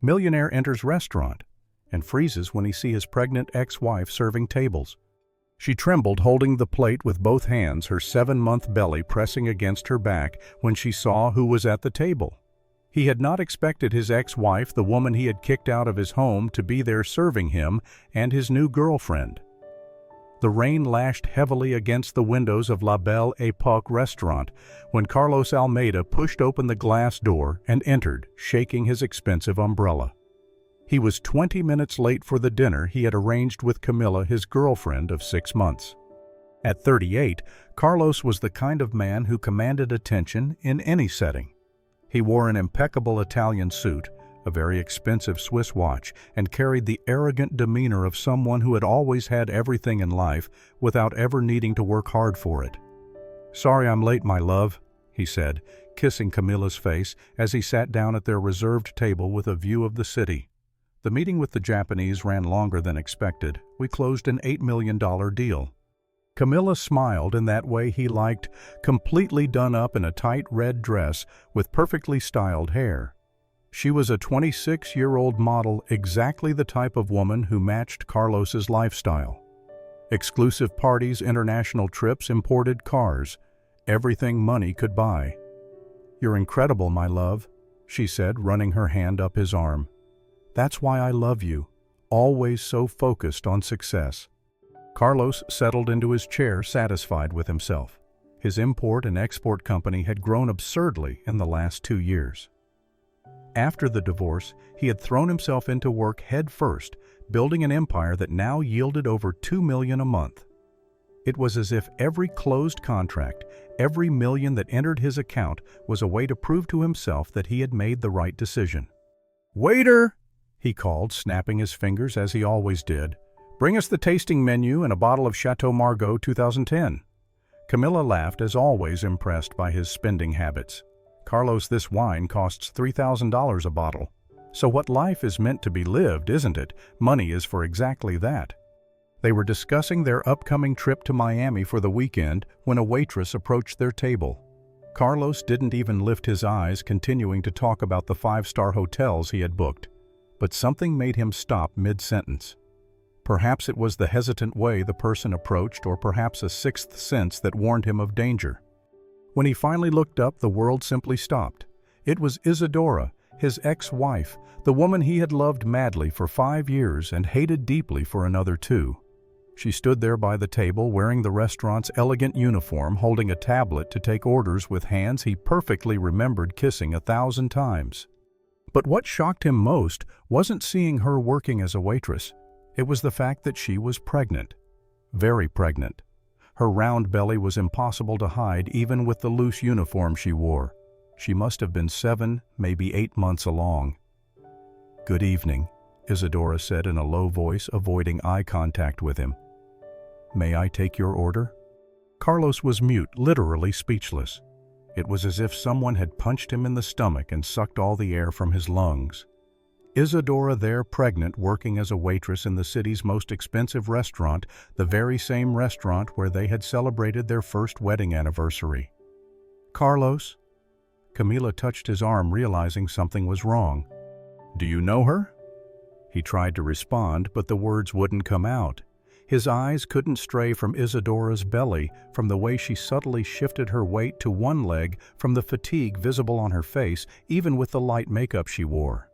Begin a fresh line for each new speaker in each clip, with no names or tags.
Millionaire enters restaurant and freezes when he sees his pregnant ex-wife serving tables. She trembled, holding the plate with both hands, her 7-month belly pressing against her back when she saw who was at the table. He had not expected his ex-wife, the woman he had kicked out of his home, to be there serving him and his new girlfriend. The rain lashed heavily against the windows of La Belle Époque restaurant when Carlos Almeida pushed open the glass door and entered, shaking his expensive umbrella. He was 20 minutes late for the dinner he had arranged with Camila, his girlfriend of 6 months. At 38, Carlos was the kind of man who commanded attention in any setting. He wore an impeccable Italian suit, a very expensive Swiss watch, and carried the arrogant demeanor of someone who had always had everything in life without ever needing to work hard for it. "Sorry I'm late, my love," he said, kissing Camila's face as he sat down at their reserved table with a view of the city. "The meeting with the Japanese ran longer than expected. We closed an $8 million deal." Camila smiled in that way he liked, completely done up in a tight red dress with perfectly styled hair. She was a 26-year-old model, exactly the type of woman who matched Carlos's lifestyle. Exclusive parties, international trips, imported cars, everything money could buy. "You're incredible, my love," she said, running her hand up his arm. "That's why I love you, always so focused on success." Carlos settled into his chair, satisfied with himself. His import and export company had grown absurdly in the last 2 years. After the divorce, he had thrown himself into work head first, building an empire that now yielded over $2 million a month. It was as if every closed contract, every million that entered his account, was a way to prove to himself that he had made the right decision. "Waiter!" he called, snapping his fingers as he always did. "Bring us the tasting menu and a bottle of Chateau Margaux 2010. Camila laughed, as always impressed by his spending habits. "Carlos, this wine costs $3,000 a bottle. So what life is meant to be lived, isn't it? Money is for exactly that." They were discussing their upcoming trip to Miami for the weekend when a waitress approached their table. Carlos didn't even lift his eyes, continuing to talk about the 5-star hotels he had booked. But something made him stop mid-sentence. Perhaps it was the hesitant way the person approached, or perhaps a sixth sense that warned him of danger. When he finally looked up, the world simply stopped. It was Isadora, his ex-wife, the woman he had loved madly for 5 years and hated deeply for another 2. She stood there by the table wearing the restaurant's elegant uniform, holding a tablet to take orders with hands he perfectly remembered kissing 1,000 times. But what shocked him most wasn't seeing her working as a waitress. It was the fact that she was pregnant. Very pregnant. Her round belly was impossible to hide even with the loose uniform she wore. She must have been 7, maybe 8 months along. "Good evening," Isadora said in a low voice, avoiding eye contact with him. "May I take your order?" Carlos was mute, literally speechless. It was as if someone had punched him in the stomach and sucked all the air from his lungs. Isadora there, pregnant, working as a waitress in the city's most expensive restaurant, the very same restaurant where they had celebrated their first wedding anniversary. "Carlos?" Camila touched his arm, realizing something was wrong. "Do you know her?" He tried to respond, but the words wouldn't come out. His eyes couldn't stray from Isadora's belly, from the way she subtly shifted her weight to one leg, from the fatigue visible on her face, even with the light makeup she wore.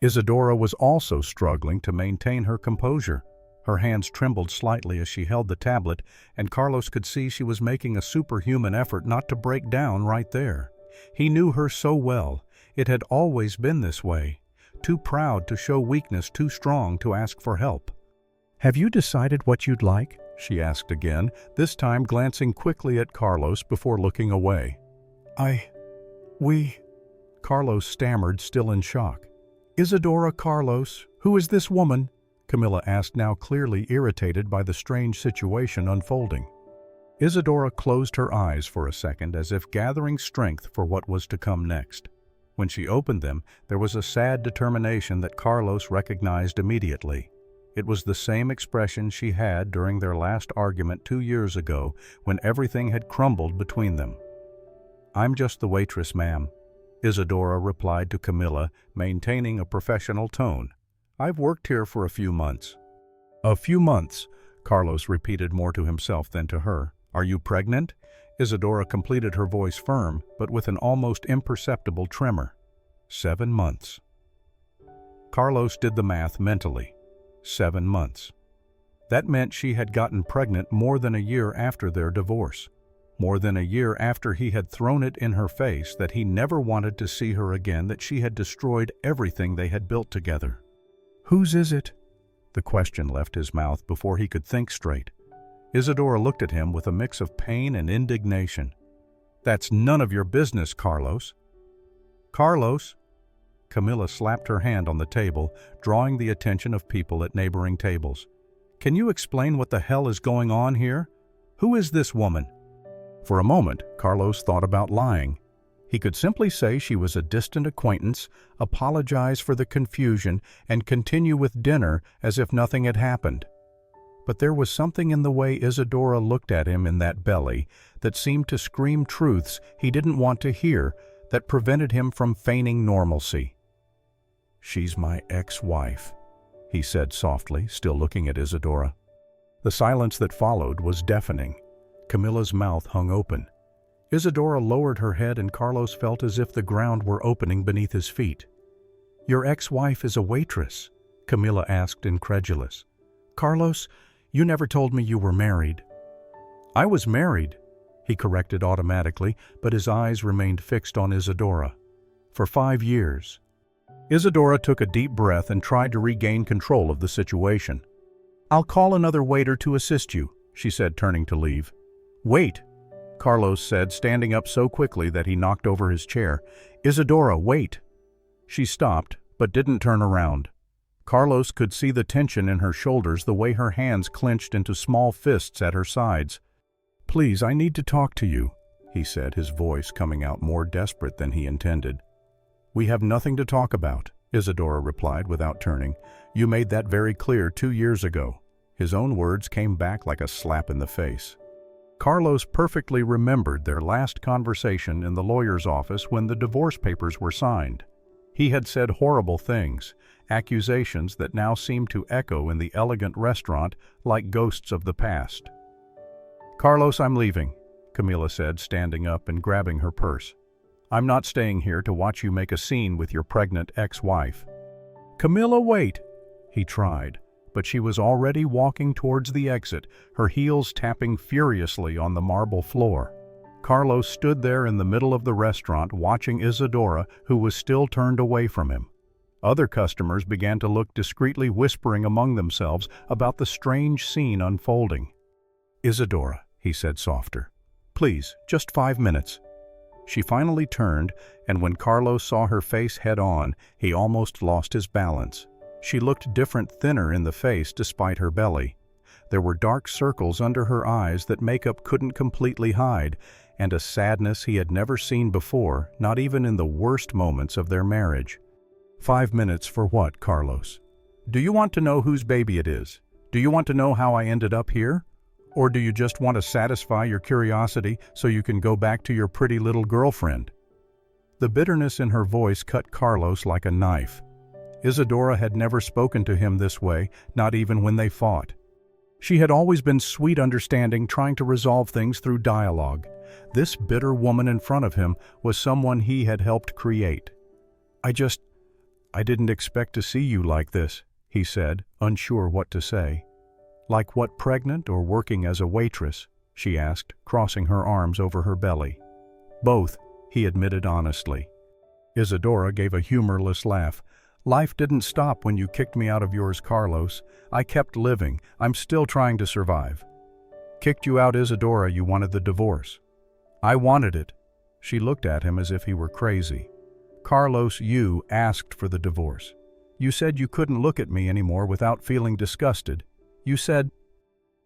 Isadora was also struggling to maintain her composure. Her hands trembled slightly as she held the tablet, and Carlos could see she was making a superhuman effort not to break down right there. He knew her so well. It had always been this way. Too proud to show weakness, too strong to ask for help. "Have you decided what you'd like?" she asked again, this time glancing quickly at Carlos before looking away. We... Carlos stammered, still in shock. "Isadora, Carlos, who is this woman?" Camila asked, now clearly irritated by the strange situation unfolding. Isadora closed her eyes for a second, as if gathering strength for what was to come next. When she opened them, there was a sad determination that Carlos recognized immediately. It was the same expression she had during their last argument 2 years ago, when everything had crumbled between them. "I'm just the waitress, ma'am." Isadora replied to Camilla, maintaining a professional tone. "I've worked here for a few months." "A few months," Carlos repeated more to himself than to her. "Are you pregnant?" Isadora completed her voice firm, but with an almost imperceptible tremor. 7 months. Carlos did the math mentally. 7 months. That meant she had gotten pregnant more than a year after their divorce. More than a year after he had thrown it in her face that he never wanted to see her again, that she had destroyed everything they had built together. "Whose is it?" The question left his mouth before he could think straight. Isadora looked at him with a mix of pain and indignation. "That's none of your business, Carlos." "Carlos!" Camilla slapped her hand on the table, drawing the attention of people at neighboring tables. "Can you explain what the hell is going on here? Who is this woman?" For a moment, Carlos thought about lying. He could simply say she was a distant acquaintance, apologize for the confusion, and continue with dinner as if nothing had happened. But there was something in the way Isadora looked at him in that belly that seemed to scream truths he didn't want to hear, that prevented him from feigning normalcy. "She's my ex-wife," he said softly, still looking at Isadora. The silence that followed was deafening. Camilla's mouth hung open. Isadora lowered her head and Carlos felt as if the ground were opening beneath his feet. "Your ex-wife is a waitress?" Camilla asked, incredulous. "Carlos, you never told me you were married." "I was married," he corrected automatically, but his eyes remained fixed on Isadora. "For 5 years." Isadora took a deep breath and tried to regain control of the situation. "I'll call another waiter to assist you," she said, turning to leave. "Wait," Carlos said, standing up so quickly that he knocked over his chair. "Isadora, wait." She stopped, but didn't turn around. Carlos could see the tension in her shoulders, the way her hands clenched into small fists at her sides. "Please, I need to talk to you," he said, his voice coming out more desperate than he intended. "We have nothing to talk about," Isadora replied without turning. "You made that very clear 2 years ago." His own words came back like a slap in the face. Carlos perfectly remembered their last conversation in the lawyer's office when the divorce papers were signed. He had said horrible things, accusations that now seemed to echo in the elegant restaurant like ghosts of the past. "Carlos, I'm leaving," Camilla said, standing up and grabbing her purse. "I'm not staying here to watch you make a scene with your pregnant ex-wife." "Camilla, wait!" he tried, but she was already walking towards the exit, her heels tapping furiously on the marble floor. Carlos stood there in the middle of the restaurant watching Isadora, who was still turned away from him. Other customers began to look discreetly, whispering among themselves about the strange scene unfolding. "Isadora," he said softer. "Please, just 5 minutes." She finally turned, and when Carlos saw her face head-on, he almost lost his balance. She looked different, thinner in the face despite her belly. There were dark circles under her eyes that makeup couldn't completely hide, and a sadness he had never seen before, not even in the worst moments of their marriage. "5 minutes for what, Carlos? Do you want to know whose baby it is? Do you want to know how I ended up here? Or do you just want to satisfy your curiosity so you can go back to your pretty little girlfriend?" The bitterness in her voice cut Carlos like a knife. Isadora had never spoken to him this way, not even when they fought. She had always been sweet, understanding, trying to resolve things through dialogue. This bitter woman in front of him was someone he had helped create. I didn't expect to see you like this," he said, unsure what to say. "Like what, pregnant or working as a waitress?" she asked, crossing her arms over her belly. "Both," he admitted honestly. Isadora gave a humorless laugh. "Life didn't stop when you kicked me out of yours, Carlos. I kept living. I'm still trying to survive." "Kicked you out, Isadora, you wanted the divorce." "I wanted it." She looked at him as if he were crazy. "Carlos, you asked for the divorce. You said you couldn't look at me anymore without feeling disgusted. You said—"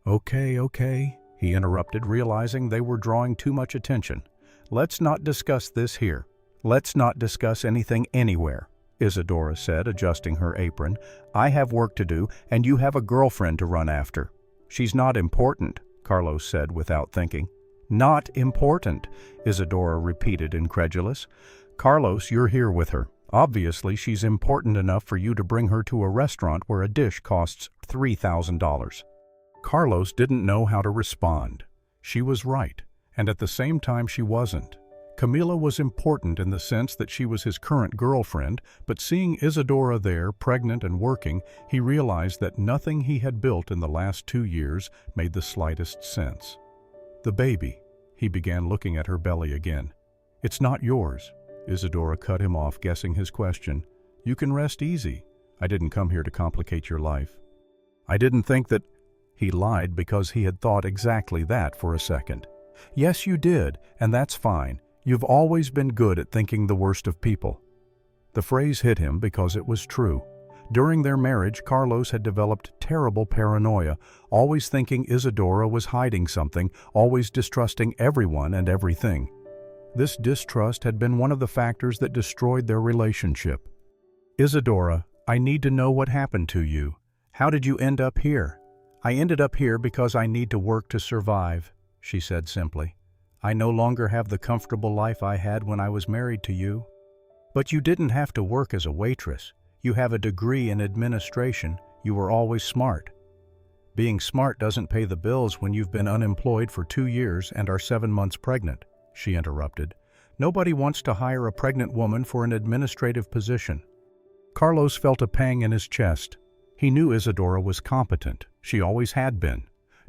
Okay, he interrupted, realizing they were drawing too much attention. "Let's not discuss this here. Let's not discuss anything anywhere," Isadora said, adjusting her apron. "I have work to do, and you have a girlfriend to run after." "She's not important," Carlos said without thinking. "Not important," Isadora repeated, incredulous. Carlos, you're here with her. Obviously, she's important enough for you to bring her to a restaurant where a dish costs $3,000. Carlos didn't know how to respond. She was right, and at the same time she wasn't. Camila was important in the sense that she was his current girlfriend, but seeing Isadora there, pregnant and working, he realized that nothing he had built in the last 2 years made the slightest sense. The baby. He began looking at her belly again. It's not yours. Isadora cut him off, guessing his question. You can rest easy. I didn't come here to complicate your life. I didn't think that... He lied because he had thought exactly that for a second. Yes, you did, and that's fine. You've always been good at thinking the worst of people. The phrase hit him because it was true. During their marriage, Carlos had developed terrible paranoia, always thinking Isadora was hiding something, always distrusting everyone and everything. This distrust had been one of the factors that destroyed their relationship. Isadora, I need to know what happened to you. How did you end up here? I ended up here because I need to work to survive, she said simply. I no longer have the comfortable life I had when I was married to you. But you didn't have to work as a waitress. You have a degree in administration. You were always smart. Being smart doesn't pay the bills when you've been unemployed for 2 years and are 7 months pregnant, she interrupted. Nobody wants to hire a pregnant woman for an administrative position. Carlos felt a pang in his chest. He knew Isadora was competent. She always had been.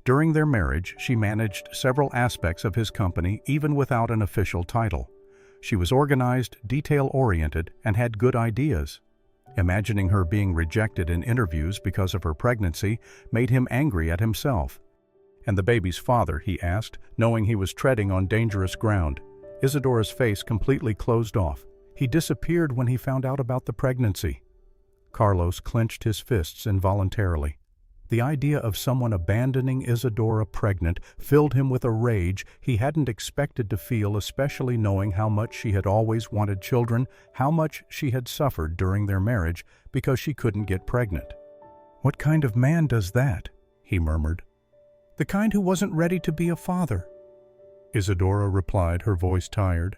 During their marriage, she managed several aspects of his company even without an official title. She was organized, detail-oriented, and had good ideas. Imagining her being rejected in interviews because of her pregnancy made him angry at himself. And the baby's father, he asked, knowing he was treading on dangerous ground. Isadora's face completely closed off. He disappeared when he found out about the pregnancy. Carlos clenched his fists involuntarily. The idea of someone abandoning Isadora pregnant filled him with a rage he hadn't expected to feel, especially knowing how much she had always wanted children, how much she had suffered during their marriage because she couldn't get pregnant. What kind of man does that? He murmured. The kind who wasn't ready to be a father. Isadora replied, her voice tired.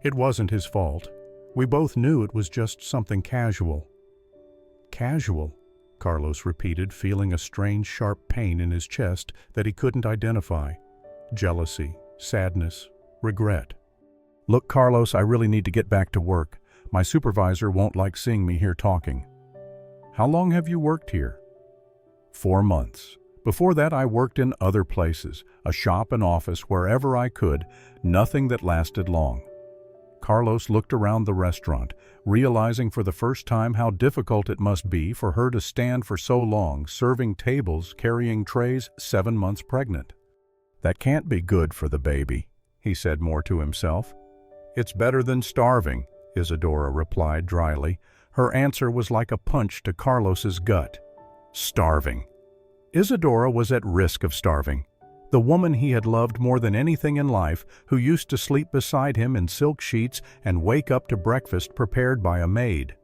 It wasn't his fault. We both knew it was just something casual. Casual? Carlos repeated, feeling a strange, sharp pain in his chest that he couldn't identify. Jealousy, sadness, regret. Look, Carlos, I really need to get back to work. My supervisor won't like seeing me here talking. How long have you worked here? 4 months. Before that, I worked in other places, a shop and office, wherever I could, nothing that lasted long. Carlos looked around the restaurant, realizing for the first time how difficult it must be for her to stand for so long, serving tables, carrying trays, 7 months pregnant. That can't be good for the baby, he said more to himself. It's better than starving, Isadora replied dryly. Her answer was like a punch to Carlos's gut. Starving. Isadora was at risk of starving. The woman he had loved more than anything in life, who used to sleep beside him in silk sheets and wake up to breakfast prepared by a maid.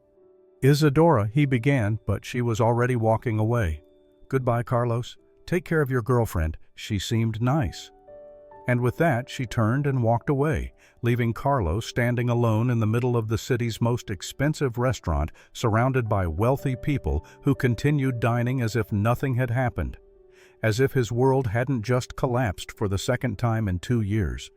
Isadora, he began, but she was already walking away. Goodbye, Carlos. Take care of your girlfriend. She seemed nice. And with that, she turned and walked away, leaving Carlos standing alone in the middle of the city's most expensive restaurant, surrounded by wealthy people who continued dining as if nothing had happened. As if his world hadn't just collapsed for the second time in 2 years.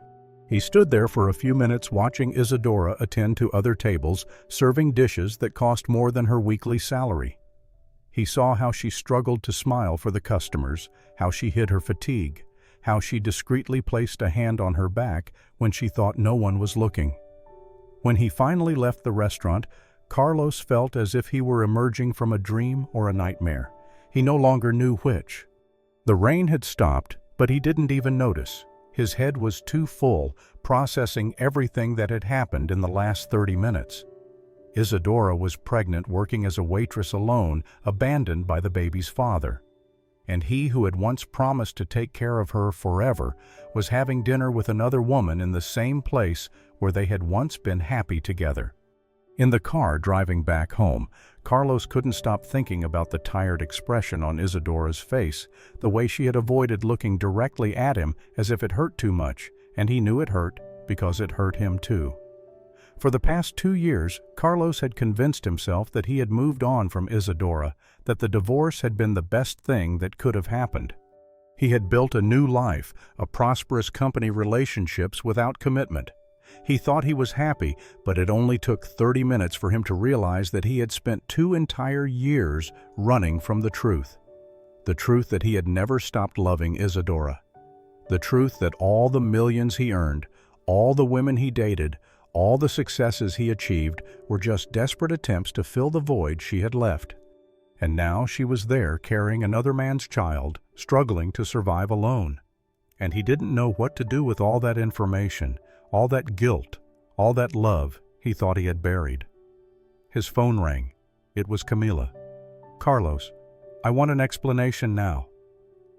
He stood there for a few minutes watching Isadora attend to other tables, serving dishes that cost more than her weekly salary. He saw how she struggled to smile for the customers, how she hid her fatigue, how she discreetly placed a hand on her back when she thought no one was looking. When he finally left the restaurant, Carlos felt as if he were emerging from a dream or a nightmare. He no longer knew which. The rain had stopped, but he didn't even notice. His head was too full, processing everything that had happened in the last 30 minutes. Isadora was pregnant, working as a waitress alone, abandoned by the baby's father. And he who had once promised to take care of her forever was having dinner with another woman in the same place where they had once been happy together. In the car driving back home, Carlos couldn't stop thinking about the tired expression on Isadora's face, the way she had avoided looking directly at him as if it hurt too much, and he knew it hurt because it hurt him too. For the past 2 years, Carlos had convinced himself that he had moved on from Isadora, that the divorce had been the best thing that could have happened. He had built a new life, a prosperous company, relationships without commitment. He thought he was happy, but it only took 30 minutes for him to realize that he had spent 2 entire years running from the truth. The truth that he had never stopped loving Isadora. The truth that all the millions he earned, all the women he dated, all the successes he achieved were just desperate attempts to fill the void she had left. And now she was there carrying another man's child, struggling to survive alone. And he didn't know what to do with all that information, all that guilt, all that love he thought he had buried. His phone rang. It was Camila. "Carlos, I want an explanation now."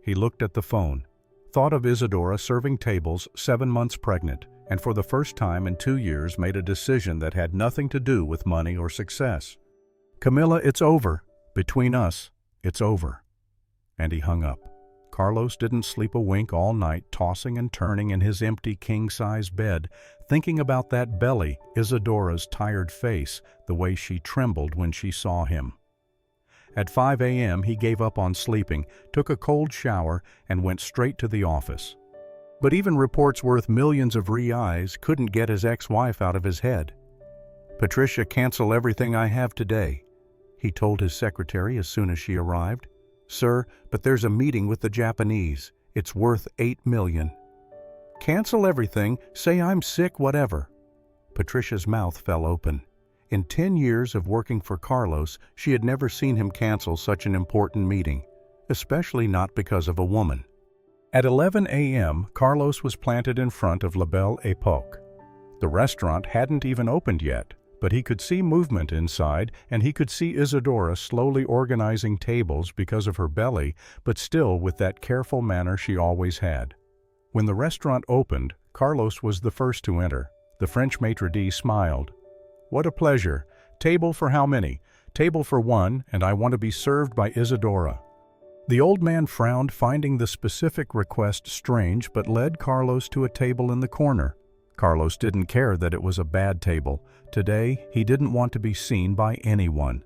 He looked at the phone, thought of Isadora serving tables 7 months pregnant, and for the first time in 2 years made a decision that had nothing to do with money or success. "Camila, it's over. Between us, it's over." And he hung up. Carlos didn't sleep a wink all night, tossing and turning in his empty king-size bed, thinking about that belly, Isadora's tired face, the way she trembled when she saw him. At 5 a.m. he gave up on sleeping, took a cold shower, and went straight to the office. But even reports worth millions of Reyes couldn't get his ex-wife out of his head. "Patricia, cancel everything I have today," he told his secretary as soon as she arrived. "Sir, but there's a meeting with the Japanese. It's worth $8 million. "Cancel everything, say I'm sick, whatever." Patricia's mouth fell open. In 10 years of working for Carlos, she had never seen him cancel such an important meeting, especially not because of a woman. At 11 a.m., Carlos was planted in front of La Belle Époque. The restaurant hadn't even opened yet, but he could see movement inside, and he could see Isadora slowly organizing tables because of her belly, but still with that careful manner she always had. When the restaurant opened, Carlos was the first to enter. The French maitre d' smiled. "What a pleasure. Table for how many?" "Table for 1, and I want to be served by Isadora." The old man frowned, finding the specific request strange, but led Carlos to a table in the corner. Carlos didn't care that it was a bad table. Today, he didn't want to be seen by anyone.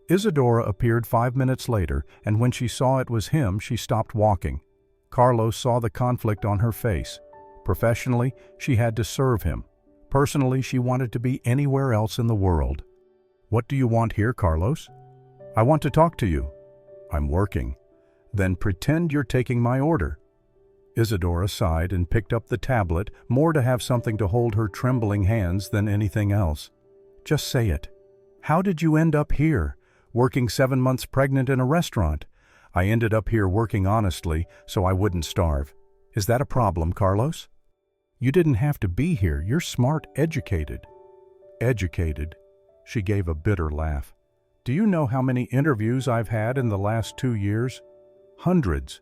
Isadora appeared 5 minutes later, and when she saw it was him, she stopped walking. Carlos saw the conflict on her face. Professionally, she had to serve him. Personally, she wanted to be anywhere else in the world. "What do you want here, Carlos?" "I want to talk to you." "I'm working." "Then pretend you're taking my order." Isadora sighed and picked up the tablet, more to have something to hold her trembling hands than anything else. "Just say it. How did you end up here, working 7 months pregnant in a restaurant?" "I ended up here working honestly, so I wouldn't starve." "Is that a problem, Carlos?" "You didn't have to be here. You're smart, educated." "Educated?" She gave a bitter laugh. "Do you know how many interviews I've had in the last 2 years? Hundreds.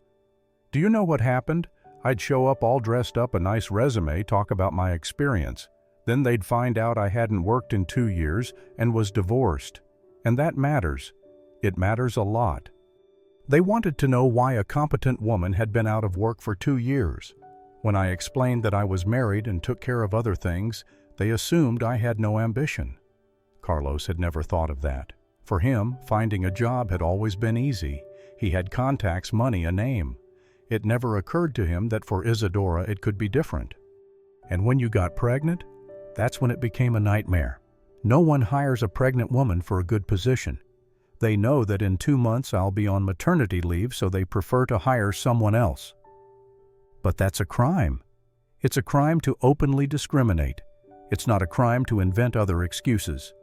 Do you know what happened? I'd show up all dressed up, a nice resume, talk about my experience. Then they'd find out I hadn't worked in 2 years and was divorced. And that matters. It matters a lot. They wanted to know why a competent woman had been out of work for 2 years. When I explained that I was married and took care of other things, they assumed I had no ambition." Carlos had never thought of that. For him, finding a job had always been easy. He had contacts, money, a name. It never occurred to him that for Isadora it could be different. "And when you got pregnant? That's when it became a nightmare. No one hires a pregnant woman for a good position. They know that in 2 months I'll be on maternity leave, so they prefer to hire someone else." "But that's a crime. It's a crime to openly discriminate. It's not a crime to invent other excuses."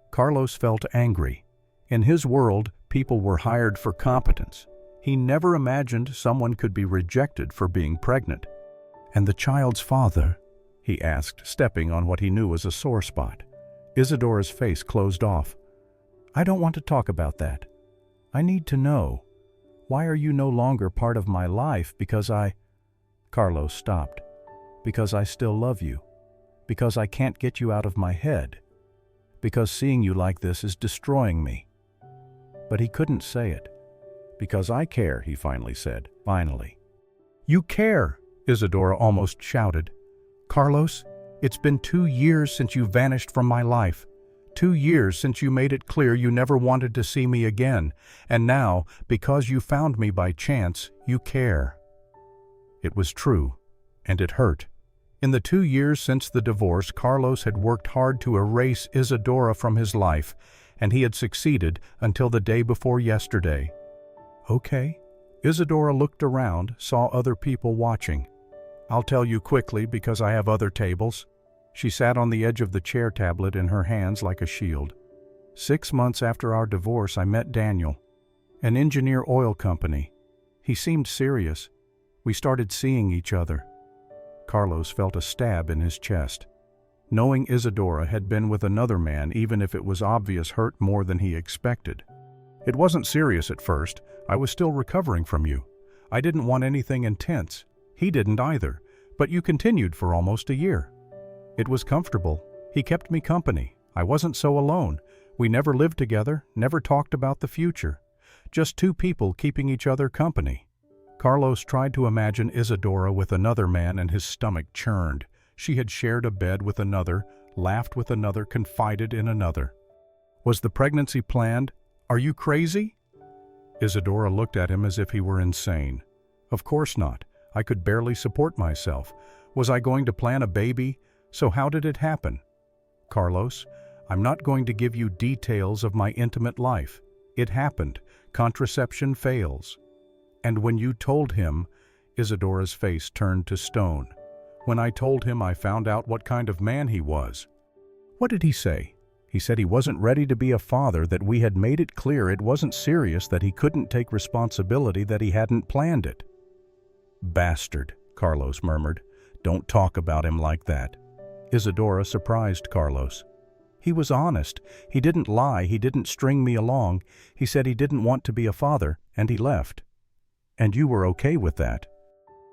Carlos felt angry. In his world, people were hired for competence. He never imagined someone could be rejected for being pregnant. "And the child's father?" he asked, stepping on what he knew was a sore spot. Isadora's face closed off. "I don't want to talk about that. I need to know. Why are you no longer part of my life? Because I—" Carlos stopped. "Because I still love you. Because I can't get you out of my head. Because seeing you like this is destroying me." But he couldn't say it. "Because I care," he finally said. Finally. "You care!" Isadora almost shouted. "Carlos, It's been 2 years since you vanished from my life. 2 years since you made it clear you never wanted to see me again, and now, because you found me by chance, you care." It was true, and it hurt. In the 2 years since the divorce, Carlos had worked hard to erase Isadora from his life, and he had succeeded until the day before yesterday. "Okay." Isadora looked around, saw other people watching. "I'll tell you quickly because I have other tables." She sat on the edge of the chair, tablet in her hands like a shield. 6 months after our divorce, I met Daniel, an engineer oil company. He seemed serious. We started seeing each other. Carlos felt a stab in his chest. Knowing Isadora had been with another man, even if it was obvious, hurt more than he expected. "It wasn't serious at first. I was still recovering from you. I didn't want anything intense. He didn't either. But you continued for almost a year. It was comfortable. He kept me company. I wasn't so alone. We never lived together, never talked about the future. Just two people keeping each other company." Carlos tried to imagine Isadora with another man and his stomach churned. She had shared a bed with another, laughed with another, confided in another. "Was the pregnancy planned? Are you crazy?" Isadora looked at him as if he were insane. "Of course not. I could barely support myself. Was I going to plan a baby? So how did it happen?" "Carlos, I'm not going to give you details of my intimate life. It happened. Contraception fails." "And when you told him," Isadora's face turned to stone. "When I told him, I found out what kind of man he was." "What did he say?" "He said he wasn't ready to be a father, that we had made it clear it wasn't serious, that he couldn't take responsibility, that he hadn't planned it." "Bastard," Carlos murmured. "Don't talk about him like that." Isadora surprised Carlos. "He was honest. He didn't lie. He didn't string me along. He said he didn't want to be a father, and he left." "And you were okay with that?"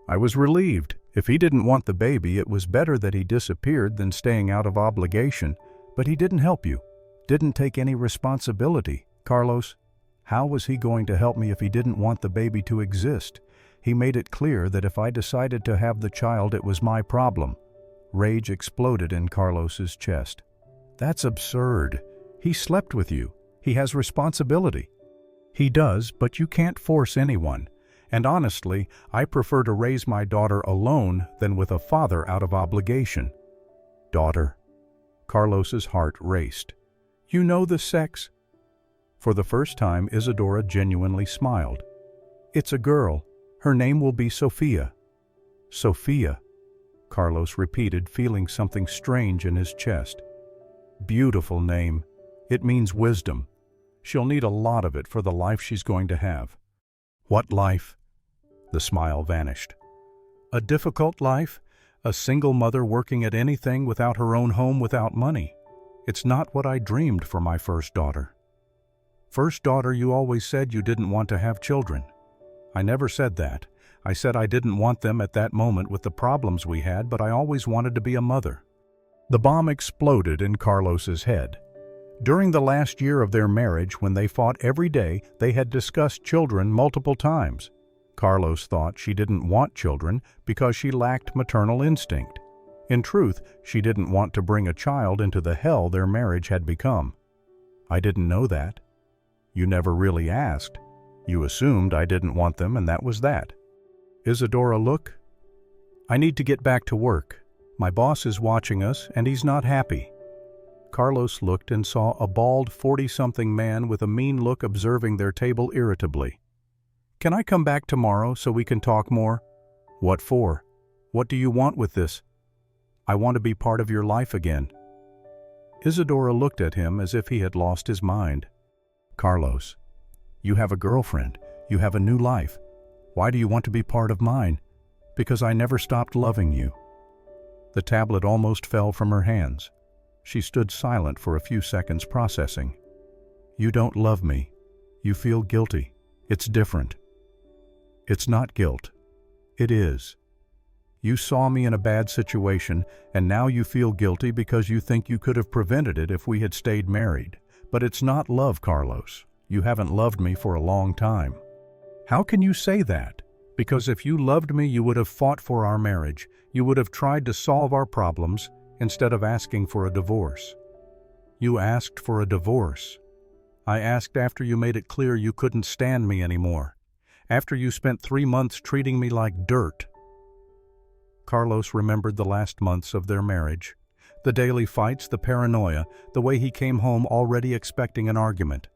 "I was relieved. If he didn't want the baby, it was better that he disappeared than staying out of obligation. But he didn't help you. Didn't take any responsibility." "Carlos, how was he going to help me if he didn't want the baby to exist? He made it clear that if I decided to have the child, it was my problem." Rage exploded in Carlos's chest. "That's absurd. He slept with you. He has responsibility." "He does, but you can't force anyone. And honestly, I prefer to raise my daughter alone than with a father out of obligation." "Daughter?" Carlos's heart raced. "You know the sex?" For the first time, Isadora genuinely smiled. "It's a girl. Her name will be Sophia." "Sophia," Carlos repeated, feeling something strange in his chest. "Beautiful name. It means wisdom. She'll need a lot of it for the life she's going to have." "What life?" The smile vanished. "A difficult life. A single mother working at anything, without her own home, without money. It's not what I dreamed for my first daughter." "First daughter, you always said you didn't want to have children." "I never said that. I said I didn't want them at that moment with the problems we had, but I always wanted to be a mother." The bomb exploded in Carlos's head. During the last year of their marriage, when they fought every day, they had discussed children multiple times. Carlos thought she didn't want children because she lacked maternal instinct. In truth, she didn't want to bring a child into the hell their marriage had become. "I didn't know that." "You never really asked. You assumed I didn't want them, and that was that." "Isadora, look. I need to get back to work. My boss is watching us, and he's not happy." Carlos looked and saw a bald 40-something man with a mean look observing their table irritably. "Can I come back tomorrow so we can talk more?" "What for? What do you want with this?" "I want to be part of your life again." Isadora looked at him as if he had lost his mind. "Carlos, you have a girlfriend. You have a new life. Why do you want to be part of mine?" "Because I never stopped loving you." The tablet almost fell from her hands. She stood silent for a few seconds, processing. "You don't love me. You feel guilty. It's different." "It's not guilt. It is. You saw me in a bad situation, and now you feel guilty because you think you could have prevented it if we had stayed married. But it's not love, Carlos. You haven't loved me for a long time." "How can you say that? Because if you loved me, you would have fought for our marriage. You would have tried to solve our problems. instead of asking for a divorce. You asked for a divorce. I asked after you made it clear you couldn't stand me anymore, after you spent 3 months treating me like dirt. Carlos remembered the last months of their marriage, the daily fights, the paranoia, the way he came home already expecting an argument.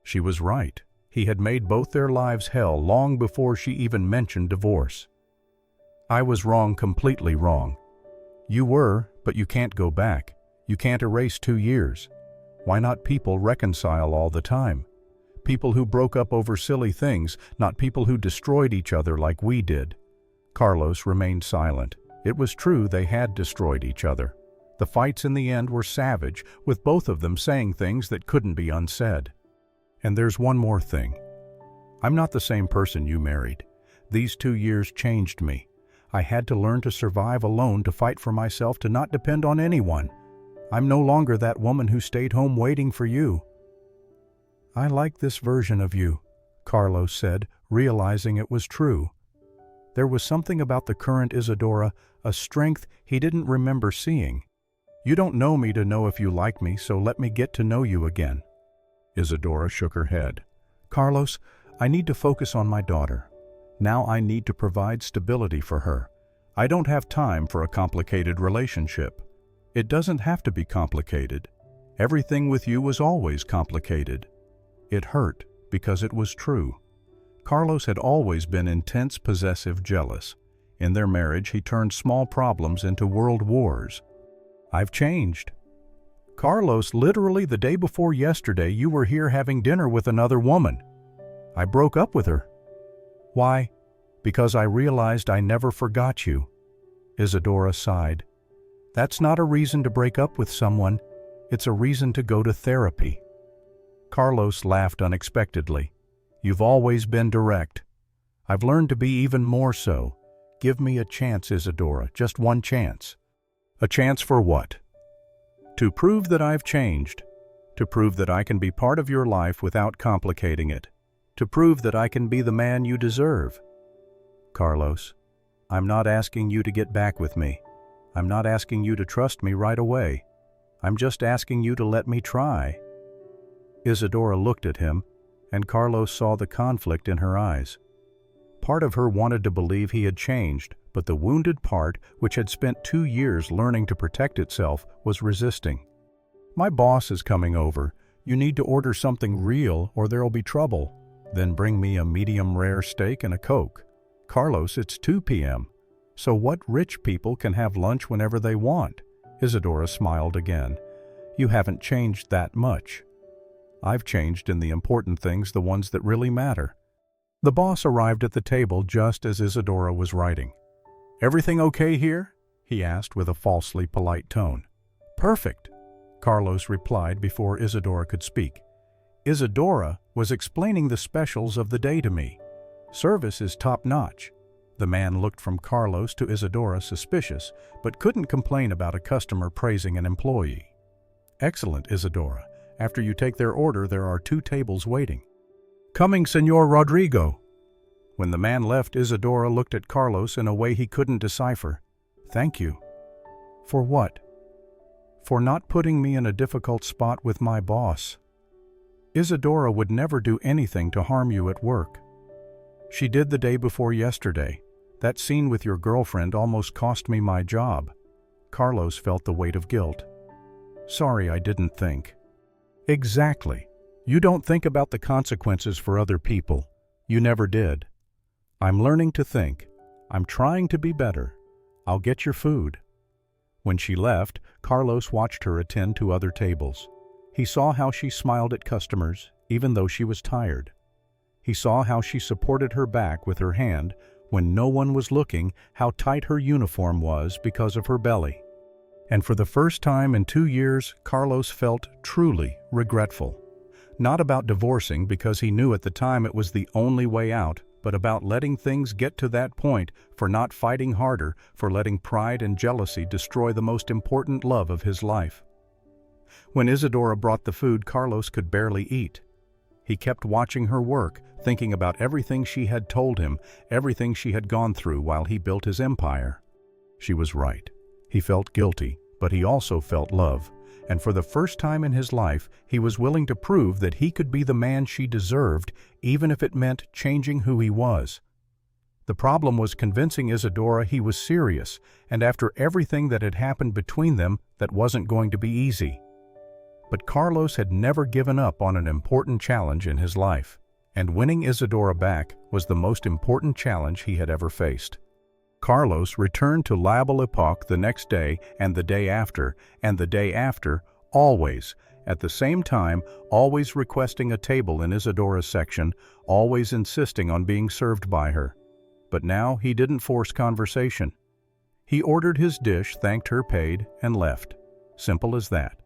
She was right. He had made both their lives hell long before she even mentioned divorce. I was wrong, completely wrong. You were, but you can't go back. You can't erase 2 years. Why not people reconcile all the time? People who broke up over silly things, not people who destroyed each other like we did. Carlos remained silent. It was true they had destroyed each other. The fights in the end were savage, with both of them saying things that couldn't be unsaid. And there's one more thing. I'm not the same person you married. These 2 years changed me. I had to learn to survive alone, to fight for myself, to not depend on anyone. I'm no longer that woman who stayed home waiting for you. I like this version of you, Carlos said, realizing it was true. There was something about the current Isadora, a strength he didn't remember seeing. You don't know me to know if you like me, so let me get to know you again. Isadora shook her head. Carlos, I need to focus on my daughter. Now I need to provide stability for her. I don't have time for a complicated relationship. It doesn't have to be complicated. Everything with you was always complicated. It hurt because it was true. Carlos had always been intense, possessive, jealous. In their marriage, he turned small problems into world wars. I've changed. Carlos, literally the day before yesterday, you were here having dinner with another woman. I broke up with her. Why? Because I realized I never forgot you. Isadora sighed. That's not a reason to break up with someone. It's a reason to go to therapy. Carlos laughed unexpectedly. You've always been direct. I've learned to be even more so. Give me a chance, Isadora, just one chance. A chance for what? To prove that I've changed. To prove that I can be part of your life without complicating it. To prove that I can be the man you deserve. Carlos, I'm not asking you to get back with me. I'm not asking you to trust me right away. I'm just asking you to let me try. Isadora looked at him, and Carlos saw the conflict in her eyes. Part of her wanted to believe he had changed, but the wounded part, which had spent 2 years learning to protect itself, was resisting. My boss is coming over. You need to order something real or there'll be trouble. Then bring me a medium rare steak and a Coke. Carlos, it's 2 p.m. So what rich people can have lunch whenever they want? Isadora smiled again. You haven't changed that much. I've changed in the important things, the ones that really matter. The boss arrived at the table just as Isadora was writing. Everything okay here? He asked with a falsely polite tone. Perfect, Carlos replied before Isadora could speak. Isadora was explaining the specials of the day to me. Service is top-notch. The man looked from Carlos to Isadora, suspicious, but couldn't complain about a customer praising an employee. Excellent, Isadora. After you take their order, there are 2 tables waiting. Coming, Señor Rodrigo. When the man left, Isadora looked at Carlos in a way he couldn't decipher. Thank you. For what? For not putting me in a difficult spot with my boss. Isadora would never do anything to harm you at work. She did the day before yesterday. That scene with your girlfriend almost cost me my job. Carlos felt the weight of guilt. Sorry, I didn't think. Exactly. You don't think about the consequences for other people. You never did. I'm learning to think. I'm trying to be better. I'll get your food. When she left, Carlos watched her attend to other tables. He saw how she smiled at customers, even though she was tired. He saw how she supported her back with her hand when no one was looking, how tight her uniform was because of her belly. And for the first time in 2 years, Carlos felt truly regretful. Not about divorcing because he knew at the time it was the only way out, but about letting things get to that point, for not fighting harder, for letting pride and jealousy destroy the most important love of his life. When Isadora brought the food, Carlos could barely eat. He kept watching her work, thinking about everything she had told him, everything she had gone through while he built his empire. She was right. He felt guilty, But he also felt love, and for the first time in his life, he was willing to prove that he could be the man she deserved, even if it meant changing who he was. The problem was convincing Isadora he was serious, and after everything that had happened between them, that wasn't going to be easy. But Carlos had never given up on an important challenge in his life, and winning Isadora back was the most important challenge he had ever faced. Carlos returned to La Belle Époque the next day and the day after, always, at the same time, always requesting a table in Isadora's section, always insisting on being served by her. But now he didn't force conversation. He ordered his dish, thanked her, paid, and left. Simple as that.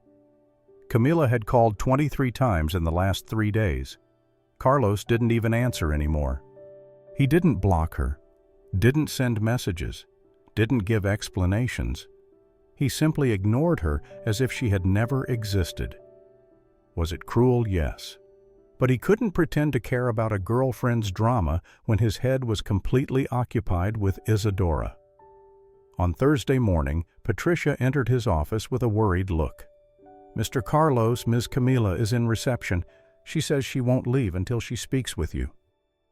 Camila had called 23 times in the last 3 days. Carlos didn't even answer anymore. He didn't block her, didn't send messages, didn't give explanations. He simply ignored her as if she had never existed. Was it cruel? Yes. But he couldn't pretend to care about a girlfriend's drama when his head was completely occupied with Isadora. On Thursday morning, Patricia entered his office with a worried look. "Mr. Carlos, Ms. Camila is in reception. She says she won't leave until she speaks with you."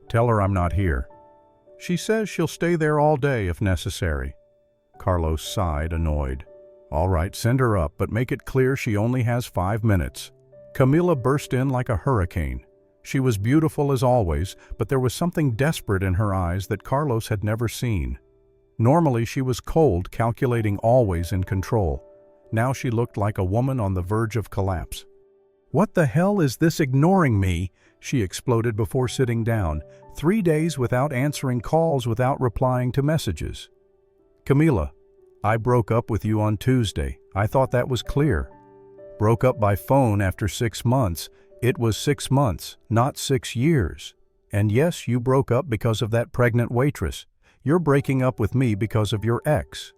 "Tell her I'm not here." "She says she'll stay there all day if necessary." Carlos sighed, annoyed. "All right, send her up, but make it clear she only has 5 minutes." Camila burst in like a hurricane. She was beautiful as always, but there was something desperate in her eyes that Carlos had never seen. Normally she was cold, calculating, always in control. Now she looked like a woman on the verge of collapse. "What the hell is this ignoring me?" she exploded before sitting down. 3 days without answering calls, without replying to messages. "Camila, I broke up with you on Tuesday. I thought that was clear. Broke up by phone after 6 months. It was 6 months, not 6 years. And yes, you broke up because of that pregnant waitress. You're breaking up with me because of your ex."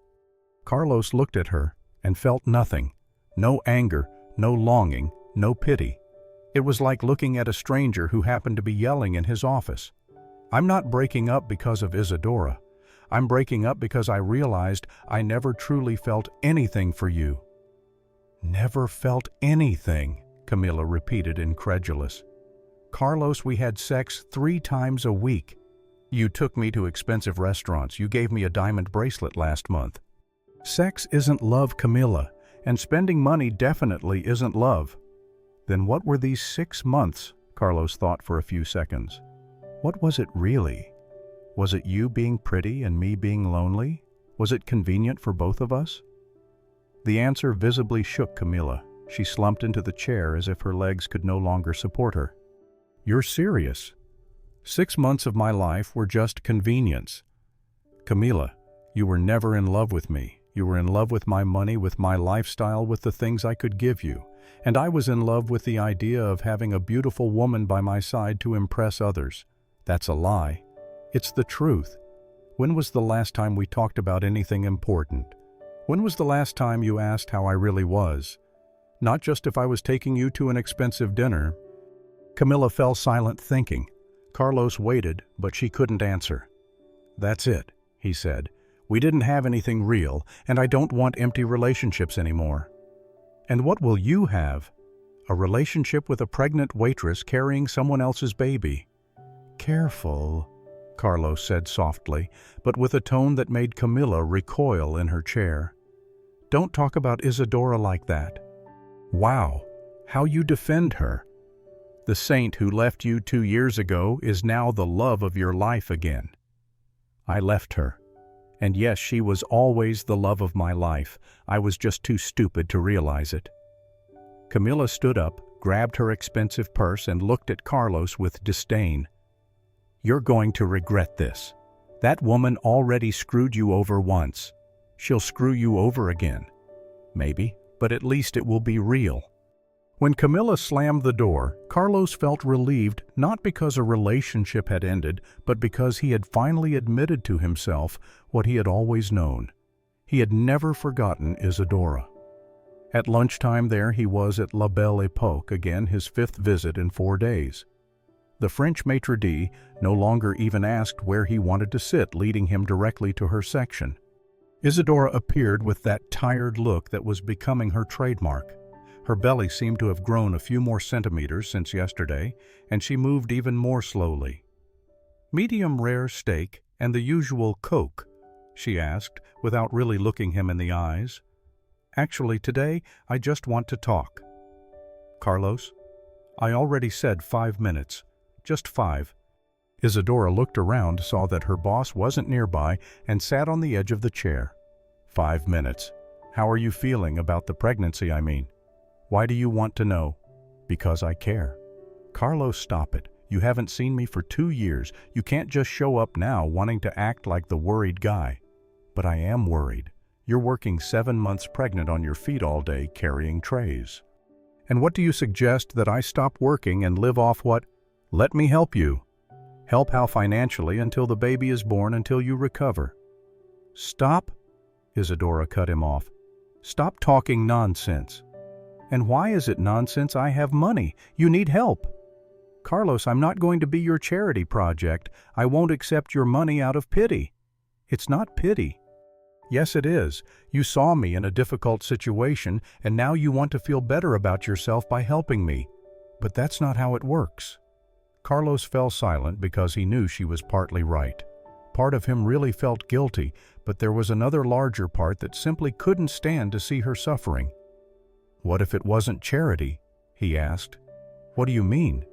Carlos looked at her and felt nothing. No anger, no longing, no pity. It was like looking at a stranger who happened to be yelling in his office. "I'm not breaking up because of Isadora. I'm breaking up because I realized I never truly felt anything for you." "Never felt anything," Camila repeated, incredulous. "Carlos, we had sex 3 times a week. You took me to expensive restaurants. You gave me a diamond bracelet last month. Sex isn't love, Camila, and spending money definitely isn't love." Then what were these 6 months? Carlos thought for a few seconds. What was it really? Was it you being pretty and me being lonely? Was it convenient for both of us? The answer visibly shook Camila. She slumped into the chair as if her legs could no longer support her. "You're serious? 6 months of my life were just convenience. Camila, you were never in love with me. You were in love with my money, with my lifestyle, with the things I could give you. And I was in love with the idea of having a beautiful woman by my side to impress others. That's a lie. It's the truth. When was the last time we talked about anything important? When was the last time you asked how I really was? Not just if I was taking you to an expensive dinner." Camila fell silent, thinking. Carlos waited, but she couldn't answer. "That's it," he said. "We didn't have anything real, and I don't want empty relationships anymore." "And what will you have? A relationship with a pregnant waitress carrying someone else's baby." "Careful," Carlos said softly, but with a tone that made Camila recoil in her chair. "Don't talk about Isadora like that." "Wow, how you defend her. The saint who left you 2 years ago is now the love of your life again." "I left her. And yes, she was always the love of my life. I was just too stupid to realize it." Camila stood up, grabbed her expensive purse, and looked at Carlos with disdain. "You're going to regret this. That woman already screwed you over once. She'll screw you over again. Maybe, but at least it will be real." When Camila slammed the door, Carlos felt relieved, not because a relationship had ended, but because he had finally admitted to himself what he had always known. He had never forgotten Isadora. At lunchtime there he was at La Belle Époque, again his 5th visit in 4 days. The French maitre d' no longer even asked where he wanted to sit, leading him directly to her section. Isadora appeared with that tired look that was becoming her trademark. Her belly seemed to have grown a few more centimeters since yesterday, and she moved even more slowly. "Medium rare steak and the usual Coke?" she asked, without really looking him in the eyes. "Actually, today, I just want to talk." "Carlos, I already said 5 minutes. Just 5. Isadora looked around, saw that her boss wasn't nearby, and sat on the edge of the chair. 5 minutes. How are you feeling about the pregnancy, I mean? Why do you want to know? Because I care. Carlos, stop it. You haven't seen me for 2 years. You can't just show up now wanting to act like the worried guy. But I am worried. You're working 7 months pregnant on your feet all day carrying trays. And what do you suggest, that I stop working and live off what? Let me help you. Help how financially until the baby is born, until you recover." "Stop," Isadora cut him off. "Stop talking nonsense." "And why is it nonsense? I have money. You need help." "Carlos, I'm not going to be your charity project. I won't accept your money out of pity." "It's not pity." "Yes, it is. You saw me in a difficult situation, and now you want to feel better about yourself by helping me. But that's not how it works." Carlos fell silent because he knew she was partly right. Part of him really felt guilty, but there was another larger part that simply couldn't stand to see her suffering. "What if it wasn't charity?" he asked. "What do you mean?"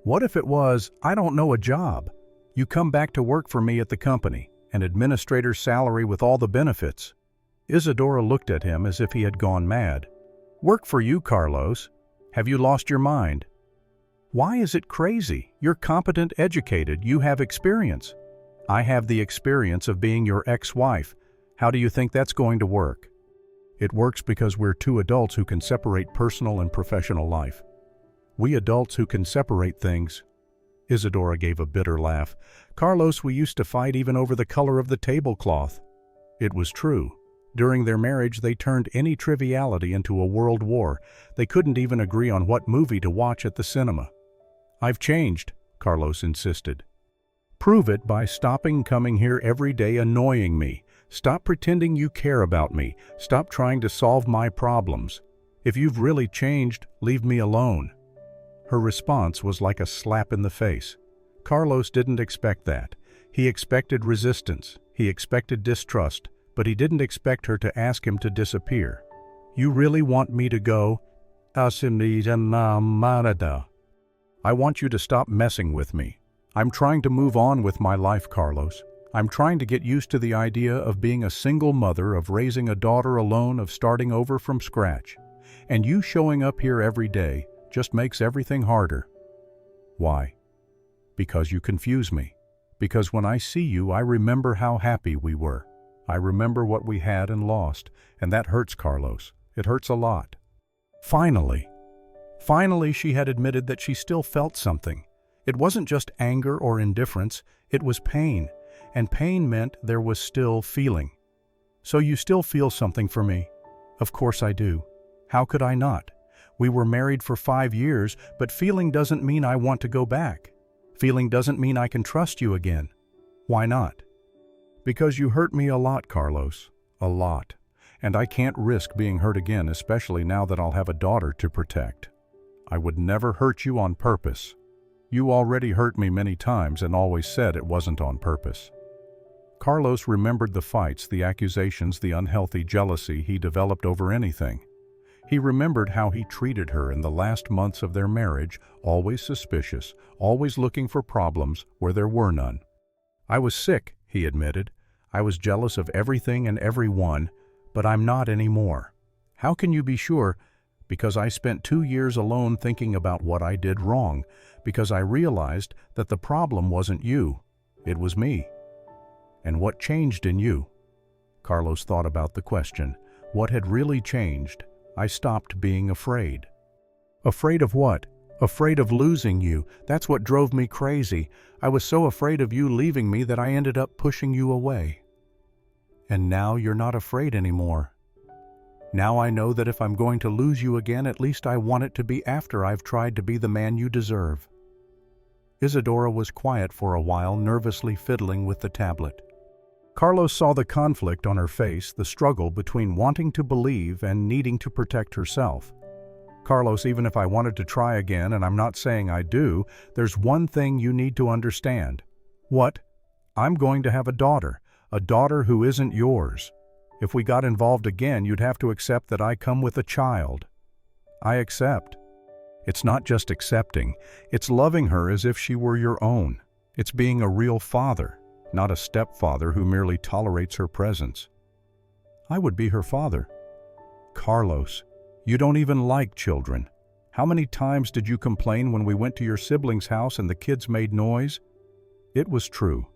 "What if it was, I don't know, a job? You come back to work for me at the company, an administrator's salary with all the benefits." Isadora looked at him as if he had gone mad. "Work for you, Carlos? Have you lost your mind?" "Why is it crazy? You're competent, educated, you have experience." "I have the experience of being your ex-wife. How do you think that's going to work?" "It works because we're two adults who can separate personal and professional life. We adults who can separate things." Isadora gave a bitter laugh. "Carlos, we used to fight even over the color of the tablecloth." It was true. During their marriage, they turned any triviality into a world war. They couldn't even agree on what movie to watch at the cinema. "I've changed," Carlos insisted. "Prove it by stopping coming here every day annoying me. Stop pretending you care about me. Stop trying to solve my problems. If you've really changed, leave me alone." Her response was like a slap in the face. Carlos didn't expect that. He expected resistance. He expected distrust, but he didn't expect her to ask him to disappear. "You really want me to go?" "I want you to stop messing with me. I'm trying to move on with my life, Carlos. I'm trying to get used to the idea of being a single mother, of raising a daughter alone, of starting over from scratch. And you showing up here every day just makes everything harder." "Why?" "Because you confuse me. Because when I see you, I remember how happy we were. I remember what we had and lost, and that hurts, Carlos. It hurts a lot." Finally, she had admitted that she still felt something. It wasn't just anger or indifference, it was pain, and pain meant there was still feeling. "So you still feel something for me?" "Of course I do. How could I not? We were married for 5 years, but feeling doesn't mean I want to go back. Feeling doesn't mean I can trust you again." "Why not?" "Because you hurt me a lot, Carlos. A lot. And I can't risk being hurt again, especially now that I'll have a daughter to protect. I would never hurt you on purpose. You already hurt me many times and always said it wasn't on purpose." Carlos remembered the fights, the accusations, the unhealthy jealousy he developed over anything. He remembered how he treated her in the last months of their marriage, always suspicious, always looking for problems where there were none. "I was sick," he admitted. "I was jealous of everything and everyone, but I'm not anymore." "How can you be sure?" "Because I spent 2 years alone thinking about what I did wrong, because I realized that the problem wasn't you, it was me." "And what changed in you?" Carlos thought about the question. What had really changed? "I stopped being afraid." "Afraid of what?" "Afraid of losing you. That's what drove me crazy. I was so afraid of you leaving me that I ended up pushing you away." "And now you're not afraid anymore." "Now I know that if I'm going to lose you again, at least I want it to be after I've tried to be the man you deserve." Isadora was quiet for a while, nervously fiddling with the tablet. Carlos saw the conflict on her face, the struggle between wanting to believe and needing to protect herself. Carlos, even if I wanted to try again, and I'm not saying I do, there's one thing you need to understand. What? I'm going to have a daughter who isn't yours. If we got involved again, you'd have to accept that I come with a child. I accept. It's not just accepting, it's loving her as if she were your own. It's being a real father, not a stepfather who merely tolerates her presence. I would be her father. Carlos, you don't even like children. How many times did you complain when we went to your sibling's house and the kids made noise? It was true.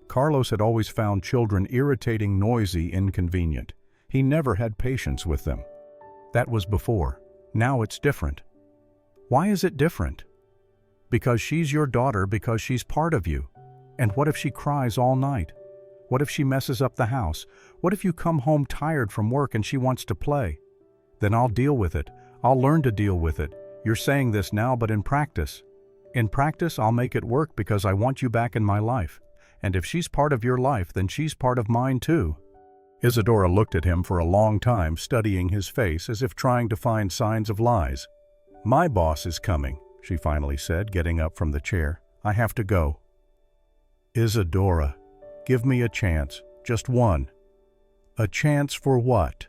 Carlos had always found children irritating, noisy, inconvenient. He never had patience with them. That was before. Now it's different. Why is it different? Because she's your daughter, because she's part of you. And what if she cries all night? What if she messes up the house? What if you come home tired from work and she wants to play? Then I'll deal with it. I'll learn to deal with it. You're saying this now, but in practice. In practice, I'll make it work because I want you back in my life. And if she's part of your life, then she's part of mine too. Isadora looked at him for a long time, studying his face as if trying to find signs of lies. My boss is coming, she finally said, getting up from the chair. I have to go. Isadora, give me a chance, just one. A chance for what?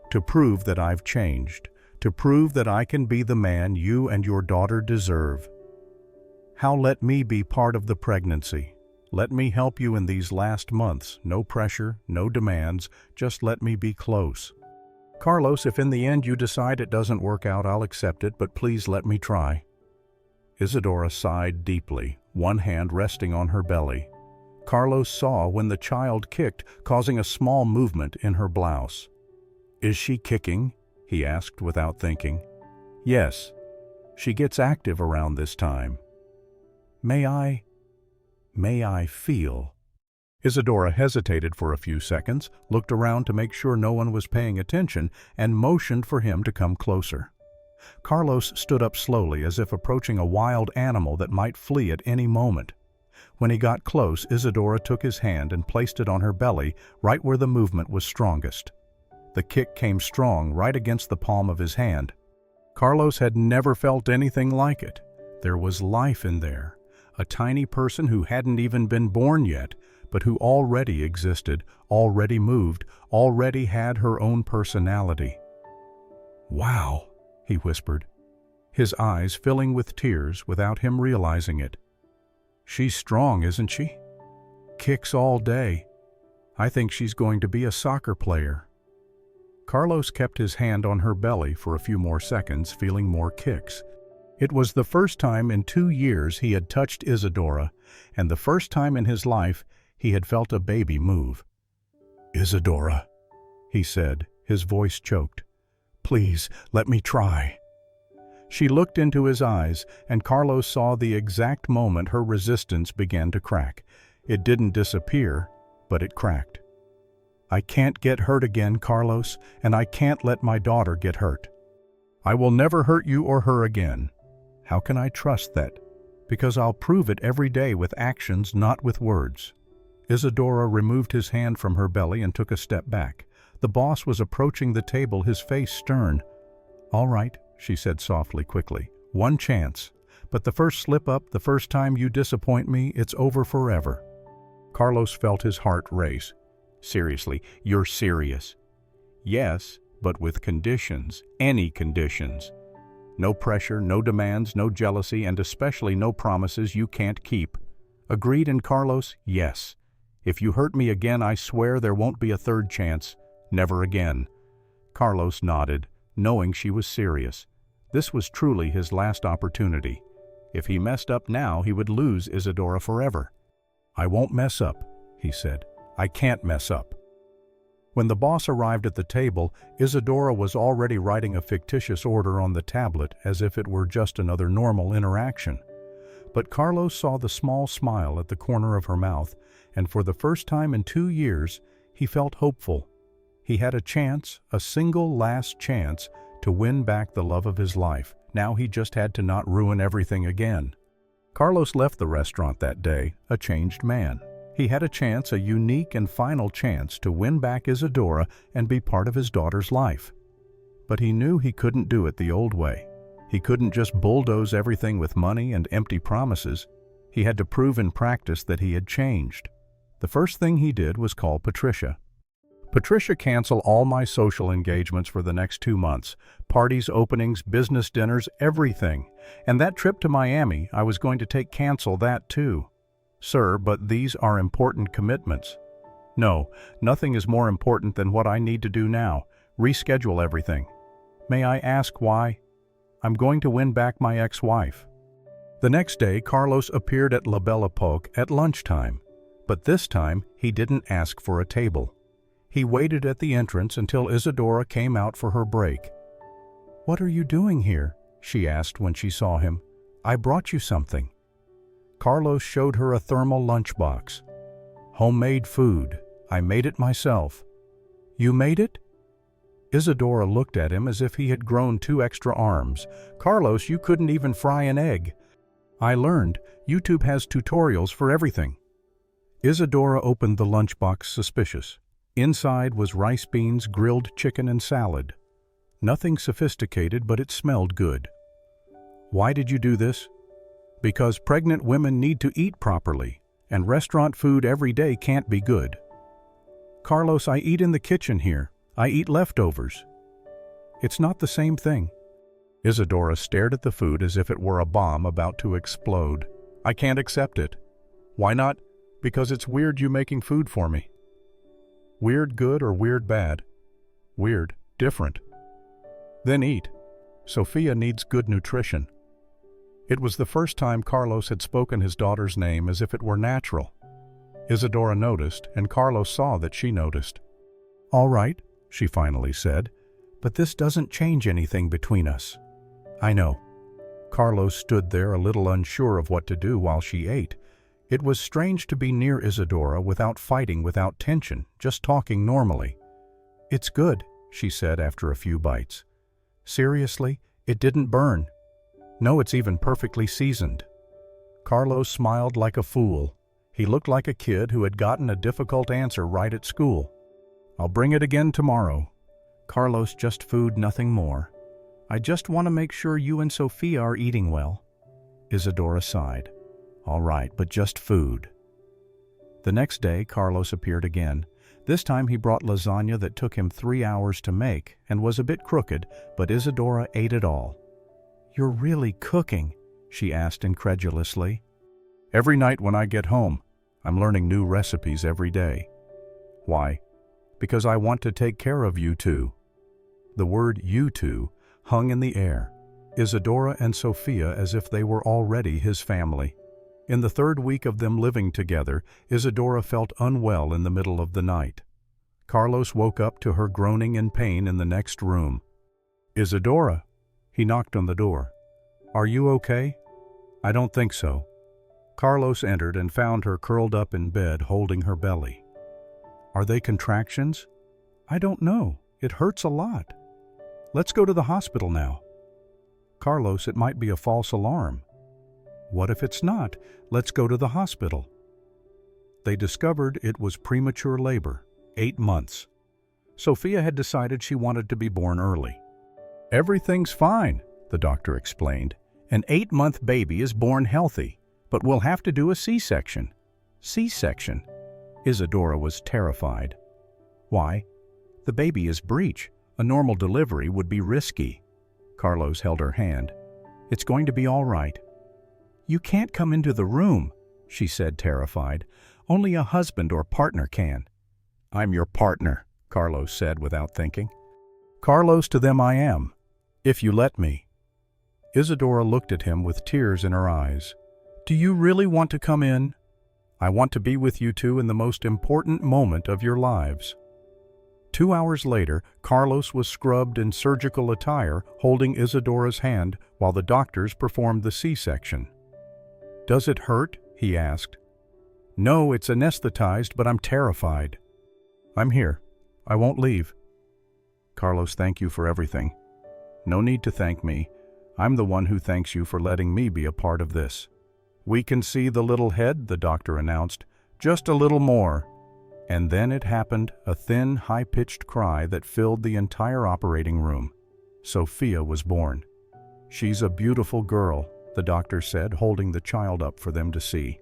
To prove that I've changed, to prove that I can be the man you and your daughter deserve. How let me be part of the pregnancy? Let me help you in these last months. No pressure, no demands, just let me be close. Carlos, if in the end you decide it doesn't work out, I'll accept it, but please let me try. Isadora sighed deeply, one hand resting on her belly. Carlos saw when the child kicked, causing a small movement in her blouse. Is she kicking? He asked without thinking. Yes. She gets active around this time. May I feel? Isadora hesitated for a few seconds, looked around to make sure no one was paying attention, and motioned for him to come closer. Carlos stood up slowly as if approaching a wild animal that might flee at any moment. When he got close, Isadora took his hand and placed it on her belly, right where the movement was strongest. The kick came strong right against the palm of his hand. Carlos had never felt anything like it. There was life in there. A tiny person who hadn't even been born yet, but who already existed, already moved, already had her own personality. Wow, he whispered, his eyes filling with tears without him realizing it. She's strong, isn't she? Kicks all day. I think she's going to be a soccer player. Carlos kept his hand on her belly for a few more seconds, feeling more kicks. It was the first time in 2 years he had touched Isadora, and the first time in his life he had felt a baby move. Isadora, he said, his voice choked. Please, let me try. She looked into his eyes, and Carlos saw the exact moment her resistance began to crack. It didn't disappear, but it cracked. I can't get hurt again, Carlos, and I can't let my daughter get hurt. I will never hurt you or her again. How can I trust that? Because I'll prove it every day with actions, not with words. Isadora removed his hand from her belly and took a step back. The boss was approaching the table, his face stern. All right, she said softly, quickly. One chance. But the first slip-up, the first time you disappoint me, it's over forever. Carlos felt his heart race. Seriously, you're serious? Yes, but with conditions, any conditions. No pressure, no demands, no jealousy, and especially no promises you can't keep. Agreed, and Carlos? Yes. If you hurt me again, I swear there won't be a third chance. Never again. Carlos nodded, knowing she was serious. This was truly his last opportunity. If he messed up now, he would lose Isadora forever. I won't mess up, he said. I can't mess up. When the boss arrived at the table, Isadora was already writing a fictitious order on the tablet as if it were just another normal interaction. But Carlos saw the small smile at the corner of her mouth, and for the first time in 2 years, he felt hopeful. He had a chance, a single last chance, to win back the love of his life. Now he just had to not ruin everything again. Carlos left the restaurant that day, a changed man. He had a chance, a unique and final chance, to win back Isadora and be part of his daughter's life. But he knew he couldn't do it the old way. He couldn't just bulldoze everything with money and empty promises. He had to prove in practice that he had changed. The first thing he did was call Patricia. Patricia, cancel all my social engagements for the next 2 months. Parties, openings, business dinners, everything. And that trip to Miami, I was going to cancel that too. Sir, but these are important commitments. No, nothing is more important than what I need to do now. Reschedule everything. May I ask why? I'm going to win back my ex-wife. The next day, Carlos appeared at La Belle Epoque at lunchtime. But this time, he didn't ask for a table. He waited at the entrance until Isadora came out for her break. "What are you doing here?" she asked when she saw him. "I brought you something." Carlos showed her a thermal lunchbox. "Homemade food. I made it myself." "You made it?" Isadora looked at him as if he had grown 2 extra arms. "Carlos, you couldn't even fry an egg." "I learned. YouTube has tutorials for everything." Isadora opened the lunchbox suspicious. Inside was rice beans, grilled chicken, and salad. Nothing sophisticated, but it smelled good. "Why did you do this?" "Because pregnant women need to eat properly, and restaurant food every day can't be good." "Carlos, I eat in the kitchen here. I eat leftovers." "It's not the same thing." Isadora stared at the food as if it were a bomb about to explode. "I can't accept it." "Why not?" "Because it's weird you making food for me." "Weird good or weird bad?" "Weird, different." "Then eat. Sophia needs good nutrition." It was the first time Carlos had spoken his daughter's name as if it were natural. Isadora noticed, and Carlos saw that she noticed. "All right," she finally said, "but this doesn't change anything between us." "I know." Carlos stood there a little unsure of what to do while she ate. It was strange to be near Isadora without fighting, without tension, just talking normally. "It's good," she said after a few bites. "Seriously, it didn't burn." "No, it's even perfectly seasoned." Carlos smiled like a fool. He looked like a kid who had gotten a difficult answer right at school. "I'll bring it again tomorrow." "Carlos, just food, nothing more. I just want to make sure you and Sophia are eating well." Isadora sighed. "All right, but just food." The next day, Carlos appeared again. This time he brought lasagna that took him 3 hours to make and was a bit crooked, but Isadora ate it all. "You're really cooking?" she asked incredulously. "Every night when I get home, I'm learning new recipes every day." "Why?" "Because I want to take care of you two." The word "you two" hung in the air. Isadora and Sophia as if they were already his family. In the 3rd week of them living together, Isadora felt unwell in the middle of the night. Carlos woke up to her groaning in pain in the next room. "Isadora!" He knocked on the door. "Are you okay?" "I don't think so." Carlos entered and found her curled up in bed holding her belly. "Are they contractions?" "I don't know. It hurts a lot." "Let's go to the hospital now." "Carlos, it might be a false alarm." "What if it's not? Let's go to the hospital." They discovered it was premature labor, 8 months. Sophia had decided she wanted to be born early. "Everything's fine," the doctor explained. "An 8-month baby is born healthy, but we'll have to do a C-section." "C-section?" Isadora was terrified. "Why?" "The baby is breech. A normal delivery would be risky." Carlos held her hand. "It's going to be all right." "You can't come into the room," she said, terrified. "Only a husband or partner can." "I'm your partner," Carlos said without thinking. "Carlos, to them I am, if you let me." Isadora looked at him with tears in her eyes. "Do you really want to come in?" "I want to be with you two in the most important moment of your lives." 2 hours later, Carlos was scrubbed in surgical attire, holding Isadora's hand while the doctors performed the C-section. "Does it hurt?" he asked. "No, it's anesthetized, but I'm terrified." "I'm here. I won't leave." "Carlos, thank you for everything." "No need to thank me. I'm the one who thanks you for letting me be a part of this." "We can see the little head," the doctor announced. Just a little more." And then it happened, a thin, high-pitched cry that filled the entire operating room. Sophia was born. "She's a beautiful girl," the doctor said, holding the child up for them to see.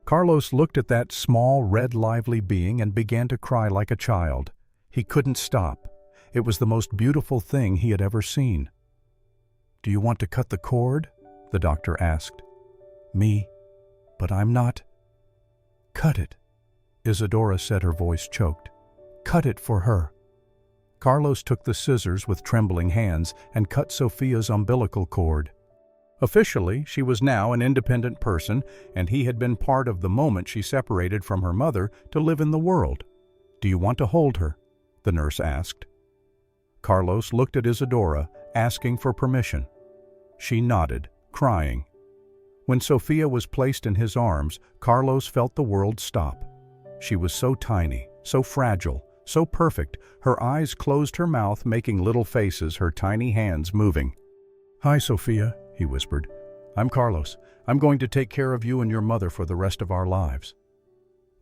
Carlos looked at that small, red, lively being and began to cry like a child. He couldn't stop. It was the most beautiful thing he had ever seen. "Do you want to cut the cord?" the doctor asked. "Me? But I'm not." "Cut it," Isadora said, her voice choked. "Cut it for her." Carlos took the scissors with trembling hands and cut Sophia's umbilical cord. Officially, she was now an independent person, and he had been part of the moment she separated from her mother to live in the world. "Do you want to hold her?" the nurse asked. Carlos looked at Isadora, asking for permission. She nodded, crying. When Sophia was placed in his arms, Carlos felt the world stop. She was so tiny, so fragile, so perfect. Her eyes closed, her mouth making little faces, her tiny hands moving. "Hi, Sophia," he whispered. "I'm Carlos. I'm going to take care of you and your mother for the rest of our lives."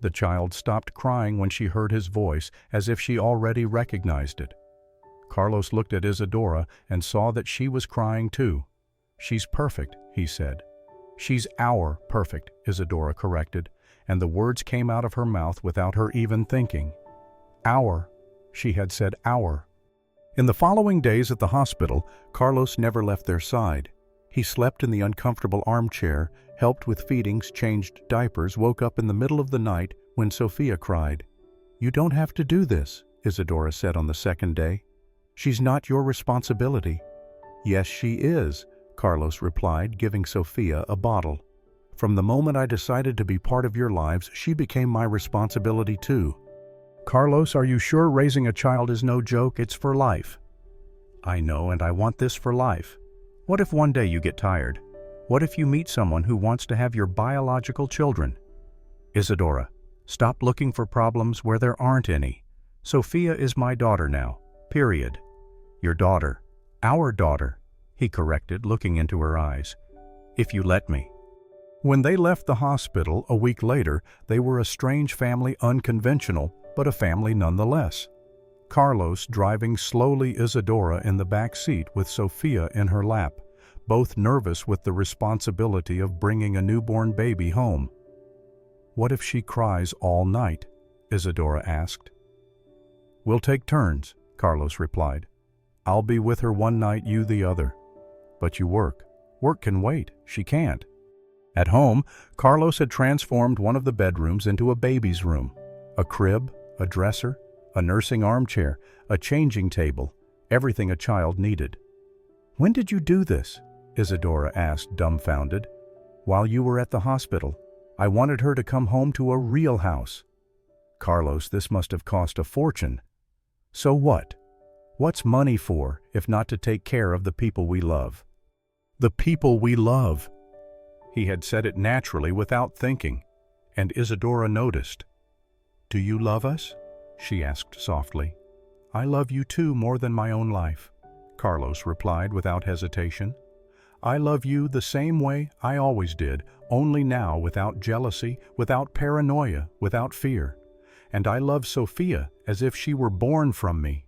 The child stopped crying when she heard his voice, as if she already recognized it. Carlos looked at Isadora and saw that she was crying too. "She's perfect," he said. "She's our perfect," Isadora corrected, and the words came out of her mouth without her even thinking. "Our," she had said, "our." In the following days at the hospital, Carlos never left their side. He slept in the uncomfortable armchair, helped with feedings, changed diapers, woke up in the middle of the night when Sophia cried. "You don't have to do this," Isadora said on the second day. "She's not your responsibility." "Yes, she is," Carlos replied, giving Sophia a bottle. "From the moment I decided to be part of your lives, she became my responsibility too." "Carlos, are you sure raising a child is no joke? It's for life." "I know, and I want this for life. What if one day you get tired? What if you meet someone who wants to have your biological children?" "Isadora, stop looking for problems where there aren't any. Sophia is my daughter now, period." "Your daughter. Our daughter," he corrected, looking into her eyes. "If you let me." When they left the hospital a week later, they were a strange family, unconventional, but a family nonetheless. Carlos driving slowly, Isadora in the back seat with Sophia in her lap, both nervous with the responsibility of bringing a newborn baby home. "What if she cries all night?" Isadora asked. "We'll take turns," Carlos replied. "I'll be with her one night, you the other." "But you work. Work can wait. She can't." At home, Carlos had transformed one of the bedrooms into a baby's room. A crib, a dresser, a nursing armchair, a changing table, everything a child needed. "When did you do this?" Isadora asked, dumbfounded. "While you were at the hospital. I wanted her to come home to a real house." "Carlos, this must have cost a fortune." "So what? What's money for, if not to take care of the people we love?" "The people we love." He had said it naturally, without thinking, and Isadora noticed. "Do you love us?" she asked softly. "I love you too, more than my own life," Carlos replied without hesitation. "I love you the same way I always did, only now without jealousy, without paranoia, without fear. And I love Sophia as if she were born from me."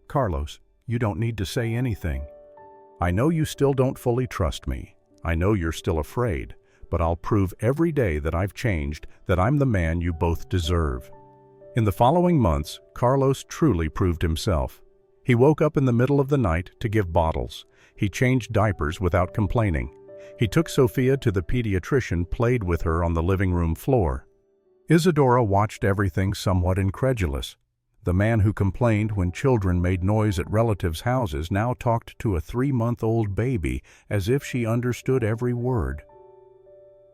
"Carlos, you don't need to say anything. I know you still don't fully trust me. I know you're still afraid, but I'll prove every day that I've changed, that I'm the man you both deserve." In the following months, Carlos truly proved himself. He woke up in the middle of the night to give bottles. He changed diapers without complaining. He took Sophia to the pediatrician, played with her on the living room floor. Isadora watched everything somewhat incredulous. The man who complained when children made noise at relatives' houses now talked to a 3-month-old baby as if she understood every word.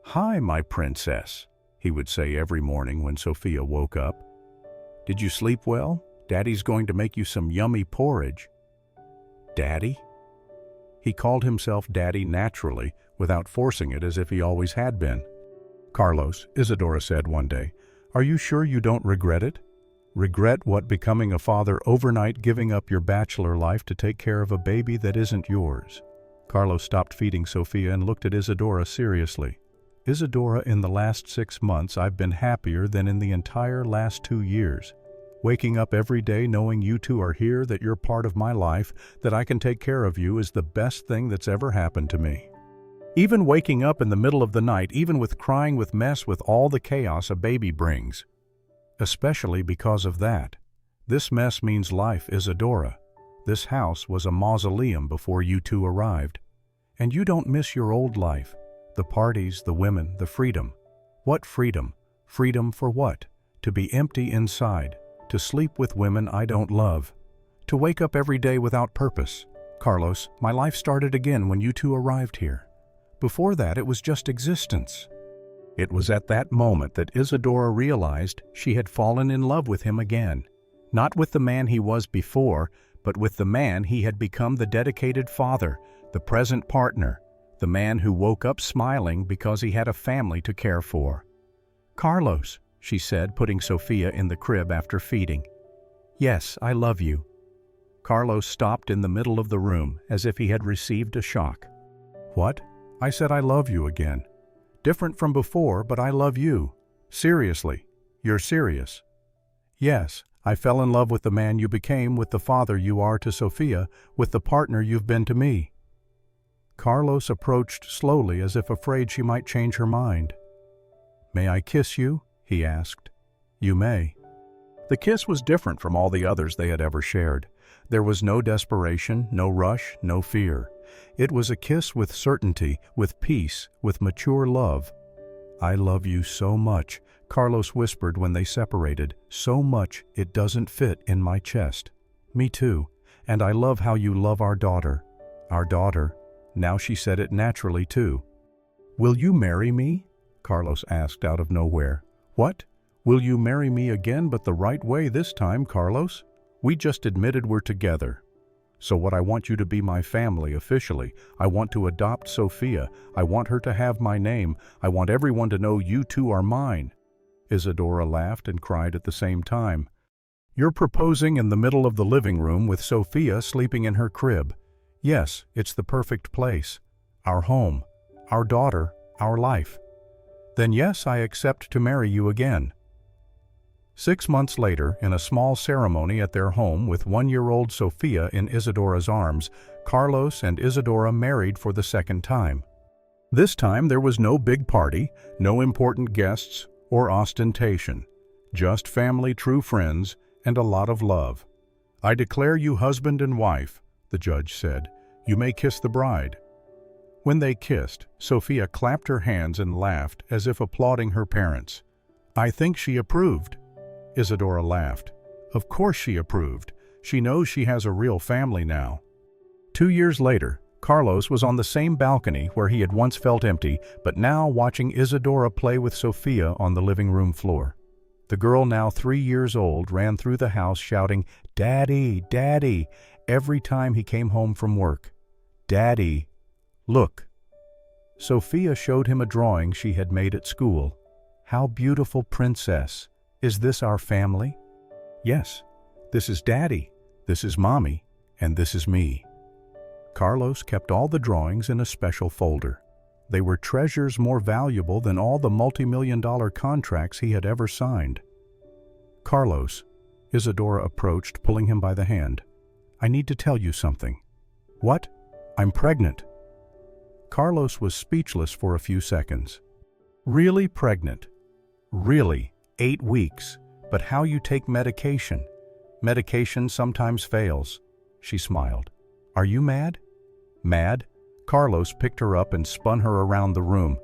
"Hi, my princess," he would say every morning when Sophia woke up. "Did you sleep well? Daddy's going to make you some yummy porridge." "Daddy?" He called himself Daddy naturally, without forcing it, as if he always had been. "Carlos," Isadora said one day, "are you sure you don't regret it? Regret what, becoming a father overnight, giving up your bachelor life to take care of a baby that isn't yours?" Carlos stopped feeding Sophia and looked at Isadora seriously. Isadora, in the last 6 months I've been happier than in the entire last 2 years. Waking up every day knowing you two are here, that you're part of my life, that I can take care of you is the best thing that's ever happened to me. Even waking up in the middle of the night, even with crying with mess with all the chaos a baby brings. Especially because of that. This mess means life, Isadora. This house was a mausoleum before you two arrived. And you don't miss your old life. The parties, the women, the freedom. What freedom? Freedom for what? To be empty inside. To sleep with women I don't love. To wake up every day without purpose. Carlos, my life started again when you two arrived here. Before that, it was just existence. It was at that moment that Isadora realized she had fallen in love with him again. Not with the man he was before, but with the man he had become, the dedicated father, the present partner, the man who woke up smiling because he had a family to care for. Carlos, she said, putting Sophia in the crib after feeding. Yes, I love you. Carlos stopped in the middle of the room as if he had received a shock. What? I said I love you again. Different from before, but I love you. Seriously. You're serious. Yes, I fell in love with the man you became, with the father you are to Sophia, with the partner you've been to me. Carlos approached slowly as if afraid she might change her mind. May I kiss you? He asked. You may. The kiss was different from all the others they had ever shared. There was no desperation, no rush, no fear. It was a kiss with certainty, with peace, with mature love. I love you so much, Carlos whispered when they separated, so much it doesn't fit in my chest. Me too, and I love how you love our daughter. Our daughter. Now she said it naturally too. Will you marry me? Carlos asked out of nowhere. What? Will you marry me again, but the right way this time, Carlos? We just admitted we're together. So what, I want you to be my family officially. I want to adopt Sophia. I want her to have my name. I want everyone to know you two are mine. Isadora laughed and cried at the same time. You're proposing in the middle of the living room with Sophia sleeping in her crib. Yes, it's the perfect place. Our home. Our daughter. Our life. Then yes, I accept to marry you again. 6 months later, in a small ceremony at their home with 1-year-old Sophia in Isadora's arms, Carlos and Isadora married for the second time. This time there was no big party, no important guests or ostentation. Just family, true friends, and a lot of love. I declare you husband and wife, the judge said. You may kiss the bride. When they kissed, Sophia clapped her hands and laughed as if applauding her parents. I think she approved. Isadora laughed. Of course she approved. She knows she has a real family now. 2 years later, Carlos was on the same balcony where he had once felt empty, but now watching Isadora play with Sophia on the living room floor. The girl, now 3 years old, ran through the house shouting, Daddy, Daddy, every time he came home from work. Daddy, look. Sophia showed him a drawing she had made at school. How beautiful, princess. Is this our family? Yes. This is Daddy, this is Mommy, and this is me. Carlos kept all the drawings in a special folder. They were treasures more valuable than all the multi-million-dollar contracts he had ever signed. Carlos, Isadora approached, pulling him by the hand. I need to tell you something. What? I'm pregnant. Carlos was speechless for a few seconds. Really pregnant? Really? 8 weeks, but how you take medication. Medication sometimes fails. She smiled. Are you mad? Mad? Carlos picked her up and spun her around the room.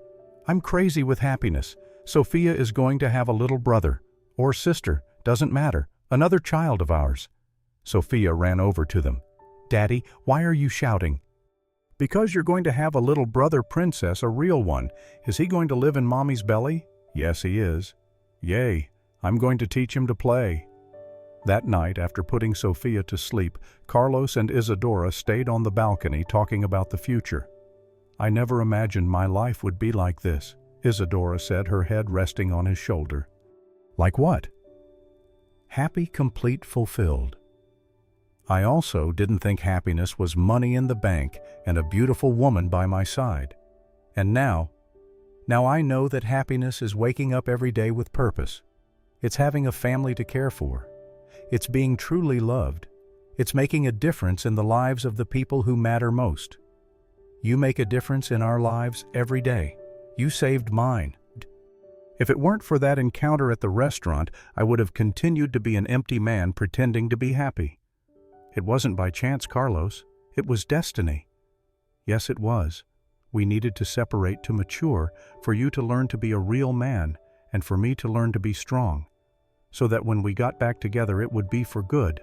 I'm crazy with happiness. Sophia is going to have a little brother, or sister, doesn't matter, another child of ours. Sophia ran over to them. Daddy, why are you shouting? Because you're going to have a little brother, princess, a real one. Is he going to live in Mommy's belly? Yes, he is. Yay, I'm going to teach him to play. That night, after putting Sophia to sleep, Carlos and Isadora stayed on the balcony talking about the future. I never imagined my life would be like this, Isadora said, her head resting on his shoulder. Like what? Happy, complete, fulfilled. I also didn't think happiness was money in the bank and a beautiful woman by my side. And now Now I know that happiness is waking up every day with purpose. It's having a family to care for. It's being truly loved. It's making a difference in the lives of the people who matter most. You make a difference in our lives every day. You saved mine. If it weren't for that encounter at the restaurant, I would have continued to be an empty man pretending to be happy. It wasn't by chance, Carlos. It was destiny. Yes, it was. We needed to separate to mature, for you to learn to be a real man, and for me to learn to be strong, so that when we got back together it would be for good.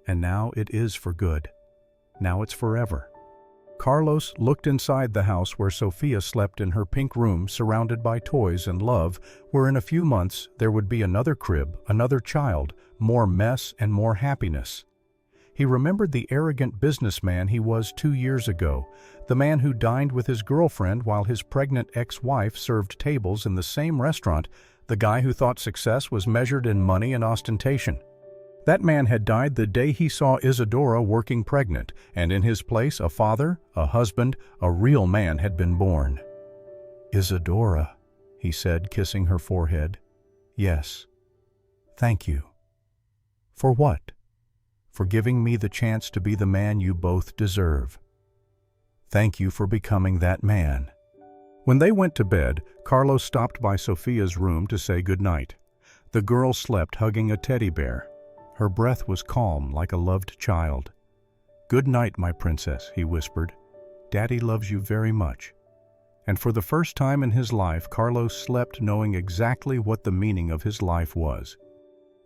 And now it is for good. Now it's forever. Carlos looked inside the house where Sophia slept in her pink room surrounded by toys and love, where in a few months there would be another crib, another child, more mess and more happiness. He remembered the arrogant businessman he was 2 years ago, the man who dined with his girlfriend while his pregnant ex-wife served tables in the same restaurant, the guy who thought success was measured in money and ostentation. That man had died the day he saw Isadora working pregnant, and in his place a father, a husband, a real man had been born. "Isadora," he said, kissing her forehead. "Yes. Thank you." "For what?" "For giving me the chance to be the man you both deserve." "Thank you for becoming that man." When they went to bed, Carlos stopped by Sophia's room to say goodnight. The girl slept hugging a teddy bear. Her breath was calm like a loved child. "Good night, my princess," he whispered. "Daddy loves you very much." And for the first time in his life, Carlos slept knowing exactly what the meaning of his life was.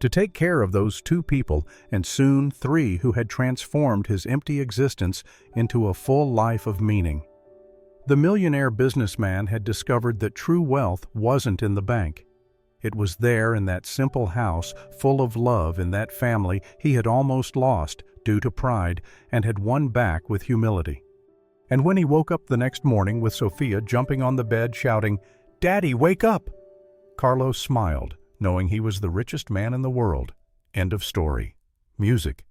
To take care of those 2 people, and soon 3, who had transformed his empty existence into a full life of meaning. The millionaire businessman had discovered that true wealth wasn't in the bank. It was there in that simple house, full of love in that family he had almost lost due to pride and had won back with humility. And when he woke up the next morning with Sophia jumping on the bed shouting, "Daddy, wake up!" Carlos smiled, knowing he was the richest man in the world. End of story. Music.